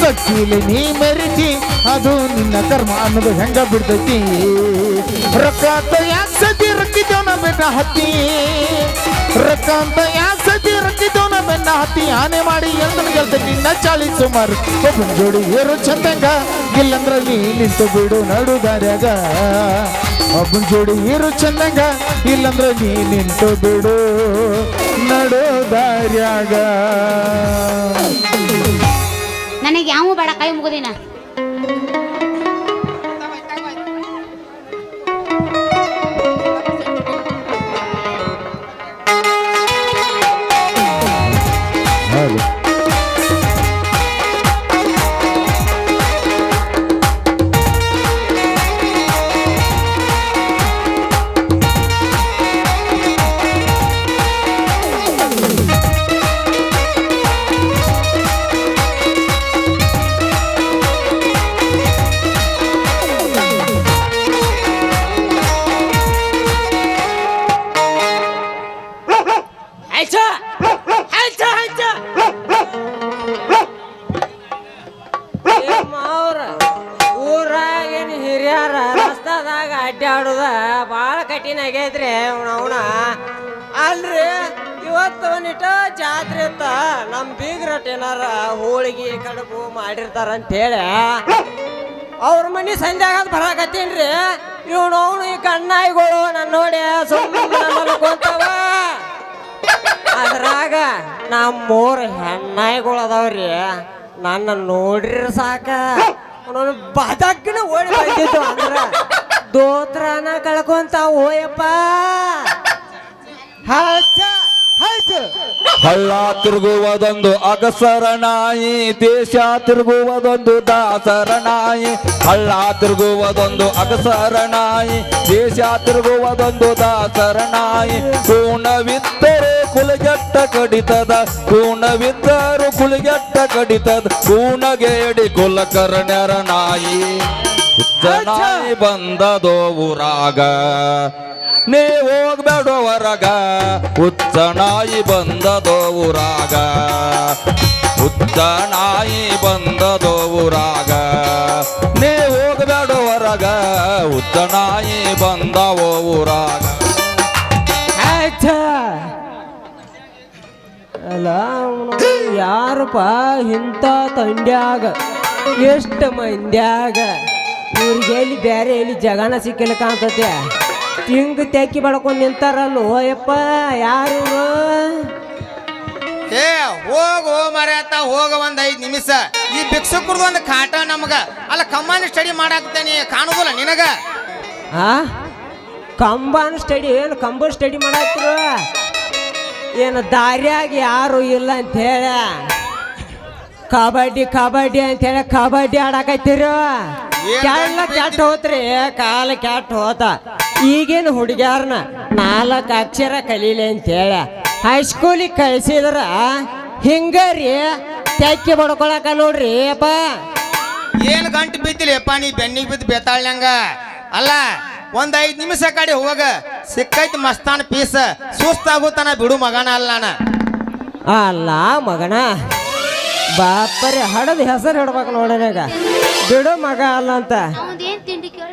ಸೊಕ್ಕಿಲೆ ನೀ ಮೆರಿತಿ ಅದು ನಿನ್ನ ಕರ್ಮ ಅನ್ನೋದು ಹೆಂಗ ಬಿಡ್ತೈತಿ ರೊಕ್ಕ ಯಾಕೆ ಸತಿ ರಕ್ಕಿದವನ ಬೆನ್ನ ಹತ್ತಿ ರೊಕ್ಕ ಯಾಕೆ ಸತಿ ರಕ್ಕಿದವನ ಬೆನ್ನ ಹತ್ತಿ ಆನೆ ಮಾಡಿ ಎಂದನ ಗೆಲ್ತೈತಿ ನಿನ್ನ ಚಾಳಿ ಸುಮಾರು ಒಬ್ಬನ ಜೋಡಿ ಏರು ಚಂದಂಗ ಇಲ್ಲಂದ್ರ ನೀ ನಿಂತು ಬಿಡು ನಡುದಾರ್ಯಾಗ ಒಬ್ಬನ ಜೋಡಿ ಏರು ಚಂದಂಗ ಇಲ್ಲಂದ್ರ ನೀ ನಿಂತು ಬಿಡು ನಡುದಾರ್ಯಾಗ
ನನಗೆ ಯಾವ ಬೇಡ ಕೈ ಮುಗುದಿನ
ಊರಾಗಿನ ಹಿರಿಯರ ರಸ್ತಾದಾಗ ಅಡ್ಡಾಡುದ ಬಾಳ ಕಠಿಣ ಆಗೈತ್ರಿ ಅವನ ಅಲ್ರಿ ಇವತ್ತು ಒಂದಿಟ ಜಾತ್ರೆ ಇತ್ತ ನಮ್ ಬೀಗ್ರಟೇನಾರ ಹೋಳಿಗೆ ಕಡುಬು ಮಾಡಿರ್ತಾರಂತ ಹೇಳಿ ಅವ್ರ ಮನಿ ಸಂಧ್ಯಾಗ ಬರಾಕತ್ತೀನ್ರಿ ಅವನು ಈ ಕಣ್ಣಾಯಿಗಳು ನನ್ನ ನೋಡಿ ಸುಮ್ಮನೆ ಕೊಂತವ ಅದ್ರಾಗ ನಮ್ಮೂರ ಹೆಣ್ಣಾಯಿಗಳು ಅದಾವ್ರಿ ನನ್ನ ನೋಡ್ರಿ ಸಾಕ ಬದಗ್ನ ಓಡಿ ಬಂದಿದ್ದು ಅಂದ್ರ ದೋತ್ರನ ಕಳ್ಕೊಂತ ಓಯಪ್ಪ
ಹಳ್ಳ ತಿರುಗುವುದೊಂದು ಅಗಸರ ನಾಯಿ ದೇಶ ತಿರುಗುವುದೊಂದು ದಾಸರ ನಾಯಿ ಹಳ್ಳ ತಿರುಗುವುದೊಂದು ಅಗಸರ ನಾಯಿ ದೇಶ ತಿರುಗುವುದೊಂದು ದಾಸರ ನಾಯಿ ಕೂಣವಿದ್ದರೆ ಕುಲಗೆಟ್ಟ ಕಡಿತದ ಕೂಣವಿದ್ದರು ಕುಲಿಗೆಟ್ಟ ಕಡಿತದ ಕೂನಗೇಡಿ ಕುಲಕರ್ಣ್ಯರ ನಾಯಿ ಹುಚ್ಚ ನಾಯಿ ಬಂದದೋ ಊರಾಗ ನೀ ಹೋಗ್ಬೇಡೋ ಹೊರಗ ಹುಚ್ಚ ನಾಯಿ ಬಂದದೋ ಊರಾಗ ಹುಚ್ಚ ನಾಯಿ ಬಂದದೋ ಊರಾಗ ನೀ ಹೋಗ್ಬೇಡೋ ಹೊರಗ ಹುಚ್ಚ ನಾಯಿ ಬಂದವೋ ಊರಾಗ
ಅಲ್ಲ ಯಾರಪ್ಪ ಇಂಥ ತಂಡ್ಯಾಗ ಎಷ್ಟು ಮಂದ್ಯಾಗ ಇವ್ರಿಗೆ ಎಲ್ಲಿ ಬೇರೆ ಎಲ್ಲಿ ಜಗನ ಸಿಕ್ಕಿಲ್ಲ ಕಾಣ್ತತೆ ಹಿಂಗ್ ತೆಕ್ಕಿ ಬಡ್ಕೊಂಡು ನಿಂತಾರಲ್ಲೋ ಯಪ್ಪ ಯಾರು
ಏ ಹೋಗು ಮರ್ಯಾತ ಹೋಗ ಒಂದ್ 5 ನಿಮಿಷ ಈ ಭಿಕ್ಷುಕರ್ದು ಒಂದು ಕಾಟ ನಮಗ ಅಲ್ಲ ಕಮ್ಮಾನಿ ಸ್ಟಡಿ ಮಾಡಾಕ್ತೇನಿ ಕಾಣುದಿಲ್ಲ ನಿನಗ
ಆ ಕಂಬಾನ ಸ್ಟಡಿ ಏನು ಕಂಬ ಸ್ಟಡಿ ಮಾಡಾಕ್ತಿರು ಏನು ದಾರಿಯಾಗಿ ಯಾರು ಇಲ್ಲ ಅಂತ ಹೇಳ ಕಬಡ್ಡಿ ಕಬಡ್ಡಿ ಅಂತ ಹೇಳಿ ಕಬಡ್ಡಿ ಆಡಕತ್ತೀರು ಎಲ್ಲ ಕೆಟ್ಟ ಹೋತ್ರಿ ಕಾಲ ಕೆಟ್ಟ ಹೋತ ಈಗೇನು ಹುಡುಗ್ಯಾರನ 4 ಅಕ್ಷರ ಕಲೀಲಿ ಅಂತೇಳಿ ಹೈಸ್ಕೂಲಿಗೆ ಕಳಿಸಿದ್ರ ಹಿಂಗಾರಿ ತೆಕ್ಕಿ ಬಡ್ಕೊಳಕ ನೋಡ್ರಿ ಅಪ್ಪ
ಏನ್ ಗಂಟು ಬಿದ್ದಿಲ್ಲಪ್ಪ ನೀ ಬೆನ್ನಿಗೆ ಬಿದ್ದು ಬೇತಾಳ್ನಂಗ ಅಲ್ಲ ಒಂದ್ 5 ನಿಮಿಷ ಕಡೆ ಹೋಗ ಸಿಕ್ಕೈತಿ ಮಸ್ತಾನ ಪೀಸ್ ಸುಸ್ತಾಗುತ್ತಾನ ಬಿಡು ಮಗನ ಅಲ್ಲಾನ
ಅಲ್ಲ ಮಗನ ಬಾಪರಿ ಹಡದ ಹೆಸರು ಹಿಡ್ಬೇಕು ನೋಡನಾಗ ಬಿಡು ಮಗ ಅಲ್ಲ ಅಂತ
ಅವಂದೇನ್ ತಿಂಡಿ ಕೇಳ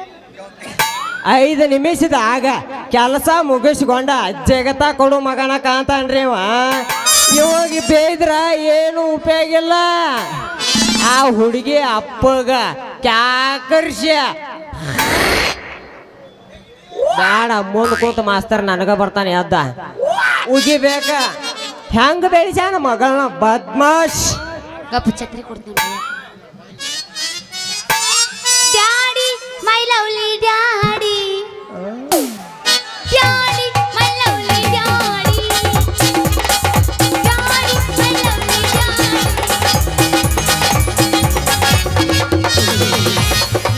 5 ನಿಮಿಷದ ಆಗ ಕೆಲಸ ಮುಗಿಸ್ಕೊಂಡ ಜಗತ್ತ ಕೊಡು ಮಗನ ಕಾಂತಾನ್ರಿ ಇವಾಗ ಬೇಯ್ದ್ರ ಏನು ಉಪಯೋಗ ಇಲ್ಲ ಆ ಹುಡುಗಿ ಅಪ್ಪಗ ಕ್ಯಾಕರ್ಷ ಬೇಡ ಮುಂದ್ ಕೂತ ಮಾಸ್ತರ್ ನನಗ ಬರ್ತಾನೆ ಎದ್ದ ಉಗಿಬೇಕ ಹೆಂಗ ಬೆಳೆಸ್ಯಾನ ಮಗಳನ್ನ ಬದ್ಮಾಶ್
ಗಪ್ಪ ಛತ್ರಿ ಕೊಡ್ತೀನಿ daddy my lovely daddy daddy my lovely daddy daddy my lovely daddy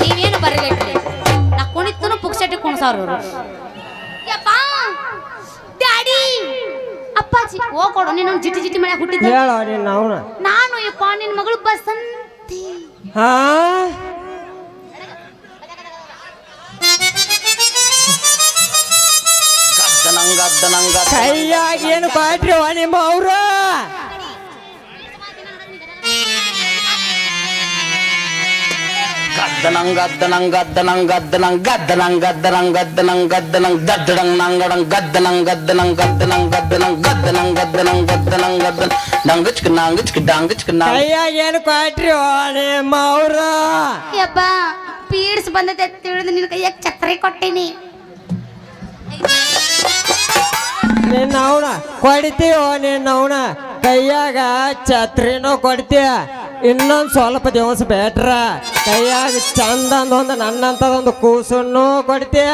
ನೀವೇನು ಬರಬೇಡ್ರಿ ನಾ ಕುಣಿತನು ಪುಕ್ಸಟ್ಟಿ ಕುಣಿಸೋರು ಯಪ್ಪ ಡ್ಯಾಡಿ ಅಪ್ಪಾಜಿ ಹೋಗೋಡು ನೀನು ಜಿಟಿ ಜಿಟಿ ಮಳೆ ಹುಟ್ಟಿದ್ದ
ಹೇಳೋ ನೀನು ಅವನು
ನಾನು ಯಪ್ಪ ನಿನ್ನ ಮಗಳು ಬಸಂತಿ
ಹಾ ಕೈಯಾಗ ಏನು ಬಾಟ್ರಿ ನಿಮ್ಮ ಅವ್ರ ಕೈಯಾಗ ಏನು ಬಾಟ್ರಿ ನಿಮ್ಮ ಅವ್ರ
ಯಪ್ಪ ಪೀಡ್ಸ್ ಬಂದೈತೆ ತಿಳಿದು ನಿನ್ನ ಕೈಯಾಗ ಛತ್ರಿ ಕೊಟ್ಟಿನಿ
ನಿನ್ನ ಅವನ ಕೊಡ್ತೀವೋ ನಿನ್ನ ಅವನ ಕೈಯಾಗ ಛತ್ರಿನೂ ಕೊಡ್ತೀಯ ಇನ್ನೊಂದು ಸ್ವಲ್ಪ ದಿವಸ ಬೇಟ್ರ ಕೈಯಾಗ ಚಂದಂದೊಂದು ನನ್ನಂತದೊಂದು ಕೂಸನ್ನು ಕೊಡ್ತೀಯ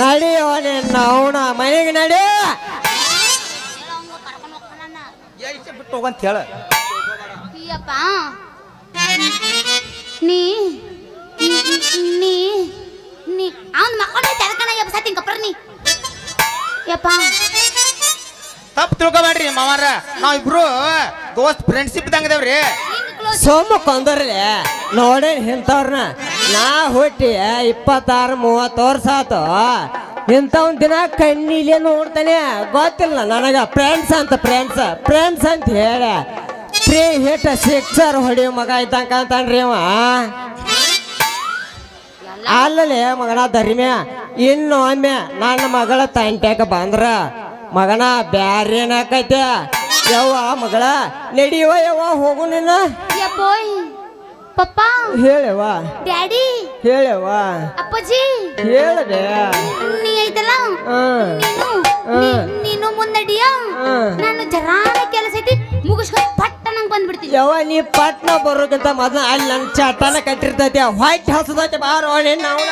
ನಡಿಯೋ ನಿನ್ನ ಅವನ ಮನೆಗೆ ನಡಿ
ಬಿಟ್ಟು ಹೋಗಂತ ಹೇಳ
ಯಪ್ಪ ನೀ ನೀ ನೀ ಅವನ್ ಮಕ್ಕಳ ತೆರಕಣ ಯಪ್ಪ ಸತ್ತಿನ ಕಪ್ರ ನೀ ಯಪ್ಪ
ತಪ್ಪು ತಿಳ್ಕೊಬೇಡ್ರಿ ಮಾವಾರ ನಾವಿಬ್ರು ದೋಸ್ತ್ ಫ್ರೆಂಡ್ಶಿಪ್ ದಂಗದೇವ್ರಿ
ಸೋಮ ಕೊಂದರ್ಲೆ ನೋಡಿ ಇಂಥವ್ರನ್ನ ನಾ ಹುಟ್ಟಿ 26-30 ವರ್ಷ ಆತು ಇಂಥವ್ ದಿನ ಕಣ್ಣಿಲೆ ನೋಡ್ತಾನೆ ಗೊತ್ತಿಲ್ಲ ನನಗ ಫ್ರೆಂಡ್ಸ್ ಅಂತ ಹೇಳಿ ಪ್ರೀ ಹಿಟ್ ಸಿಕ್ಸರ್ ಹೊಡಿಯೋ ಮಗ ಇದ್ದಂಕ ಅಂತನ್ರಿ ಅವ ಅಲ್ಲಲೇ ಮಗನ ಧರ್ಮ್ಯ ಇನ್ನೊಮ್ಮೆ ನನ್ನ ಮಗಳ ತಂಟ್ಯಾಕ ಬಂದ್ರ ಮಗನ ಬ್ಯಾರೇನಾಕೈತೆ ಯವ್ವ ಮಗಳ ನಡಿಯವ ಯವ್ವ ಹೋಗು ನೀನ
ಯಪ್ಪೋಯ್ ಪಪ್ಪ
ಹೇಳವ್ವ
ಡ್ಯಾಡಿ
ಹೇಳವ್ವ
ಅಪ್ಪಾಜಿ
ಹೇಳದೆ
ನೀ ಐತಲ್ಲ ನೀನು ಮುನ್ನಡಿಯ ನಾನು ಜರಾನ ಕೆಲಸ ಐತಿ ಮುಗಿಸ್ಕೊಂಡು ಪಟ್ಟ ನಂಗೆ ಬಂದ್ಬಿಡ್ತೀನಿ
ಯವ್ವ ನೀ ಪಟ್ನ ಬರೋಕ್ಕಿಂತ ಮೊದಲ ಅಲ್ಲಿ ನನ್ನ ಚಟನ ಕಟ್ಟಿರ್ತೈತಿ ವೈಟ್ ಹಸದೈತಿ ಬಾರೋ ನಿನ್ನ ಅವನ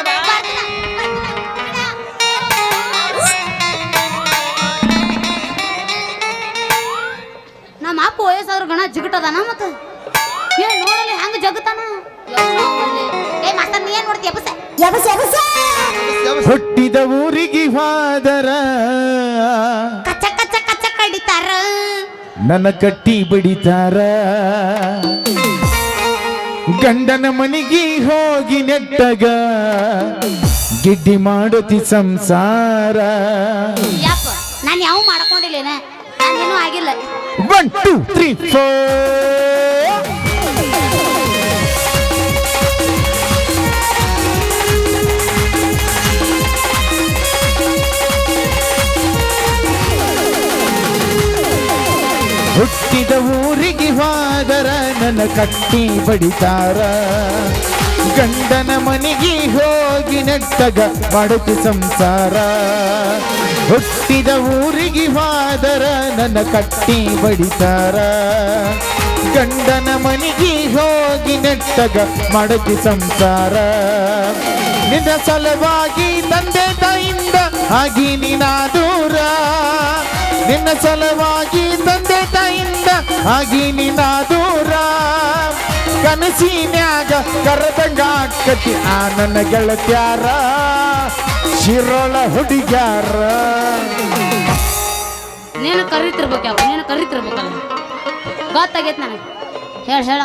ನಮ್ಮ ಅಪ್ಪ ವಯಸ್ಸಾದ್ರು ಗಣ ಜಿಗಟದಾನ ಮತ್ತ ಏನ್ ನೋಡಲಿ ಹಂಗ ಜಗತಾನ ಏ ಮಾಸ್ತರ್ ನೀ ಏನ್ ನೋಡ್ತಿ ಎಬಸ
ಹುಟ್ಟಿದ ಊರಿಗೆ ಹೋದರ
ಕಚ್ಚ ಕಚ್ಚ ಕಚ್ಚ ಕಡಿತಾರ
ನನ್ನ ಕಟ್ಟಿ ಬಡಿತಾರ ಗಂಡನ ಮನೆಗೆ ಹೋಗಿ ನೆಟ್ಟಗ ಗಿಡ್ಡಿ ಮಾಡುತ್ತಿ ಸಂಸಾರ
ಯಪ್ಪ ನಾನು ಯಾವ ಮಾಡ್ಕೊಂಡಿಲ್ಲೇನ ನಾನೇನು ಆಗಿಲ್ಲ
1 2 3 4 ಹುಟ್ಟಿದ ಊರಿಗೆ ಹೋದರ ನನ್ನ ಕಟ್ಟಿ ಬಡಿತಾರ ಗಂಡನ ಮನೆಗೆ ಹೋಗಿ ನೆಟ್ಟಗ ಮಾಡುತ್ತಿ ಸಂಸಾರ ಹುಟ್ಟಿದ ಊರಿಗೆ ಹೋದರ ನನ್ನ ಕಟ್ಟಿ ಬಡಿತಾರ ಗಂಡನ ಮನೆಗೆ ಹೋಗಿ ನೆಟ್ಟಗ ಮಾಡುತ್ತಿ ಸಂಸಾರ ನಿನ್ನ ಸಲುವಾಗಿ ತಂದೆ ತಾಯಿಂದ ಆಗಿ ನೀನಾ ದೂರ ನಿನ್ನ ಸಲುವಾಗಿ ತಂದೆ ತಾಯಿಂದ ಆಗಿ ನೀನಾ ದೂರ ಕನಸಿನ್ಯಾಗ ಕರೆದಂಗ ಆಕತಿ ಆ ನನ್ನ ಗೆಳತ್ಯಾರ ಶಿರೋಳ ಹುಡುಗ್ಯಾರ
ನೀನು ಕರಿತಿರ್ಬೇಕಪ್ಪ ನೀನು ಕರಿತಿರ್ಬೇಕಲ್ಲ ಗೊತ್ತಾಗೈತೆ ನನಗೆ ಹೇಳ